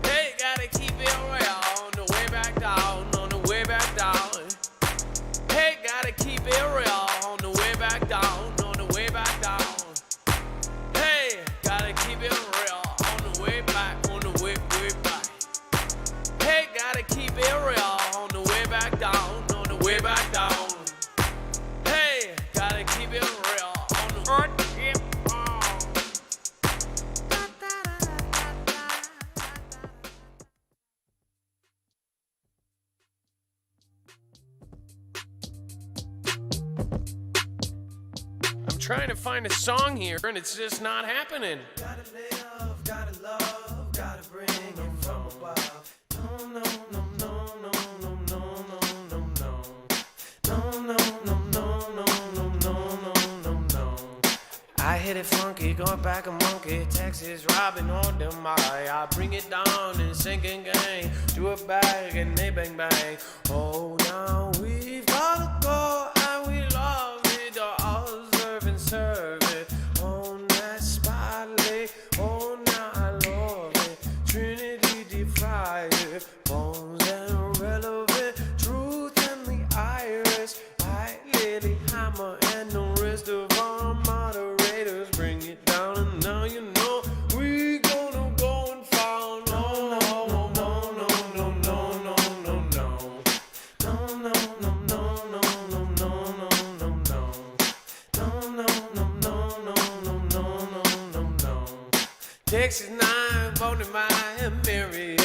Hey, gotta keep it real on the way back down, on the way back down. Hey, gotta keep it real on the way back down, on the way back down. Hey, gotta keep it real on the way back, on the way back. Hey, gotta keep it real on the way back down, on the way back down. Hey, gotta keep it real on the way back. trying to find a song here, and it's just not happening. Gotta live, gotta love, gotta bring it from above. No, no, no, no, no, no, no, no, no, no. No, no, no, no, no, no, no, no, no. I hit it funky, going back a monkey, Texas, Robin on them. I bring it down and sinking gang, do it back and they bang bang. Oh, now we've got to go and we love it, all observe and serve it. On that spotlight, oh, now I love it. Trinity deep fried it, bones and relevant, truth and the iris. I lily hammer and the rest of our moderators bring it down, and now you know we gonna go and found. No, no, no, no, no, no, no, no, no. No, no, no, no, no, no, no, no, no, no. No, no, no, no, no, no, no, no, no. Texas 9, voted by Mary.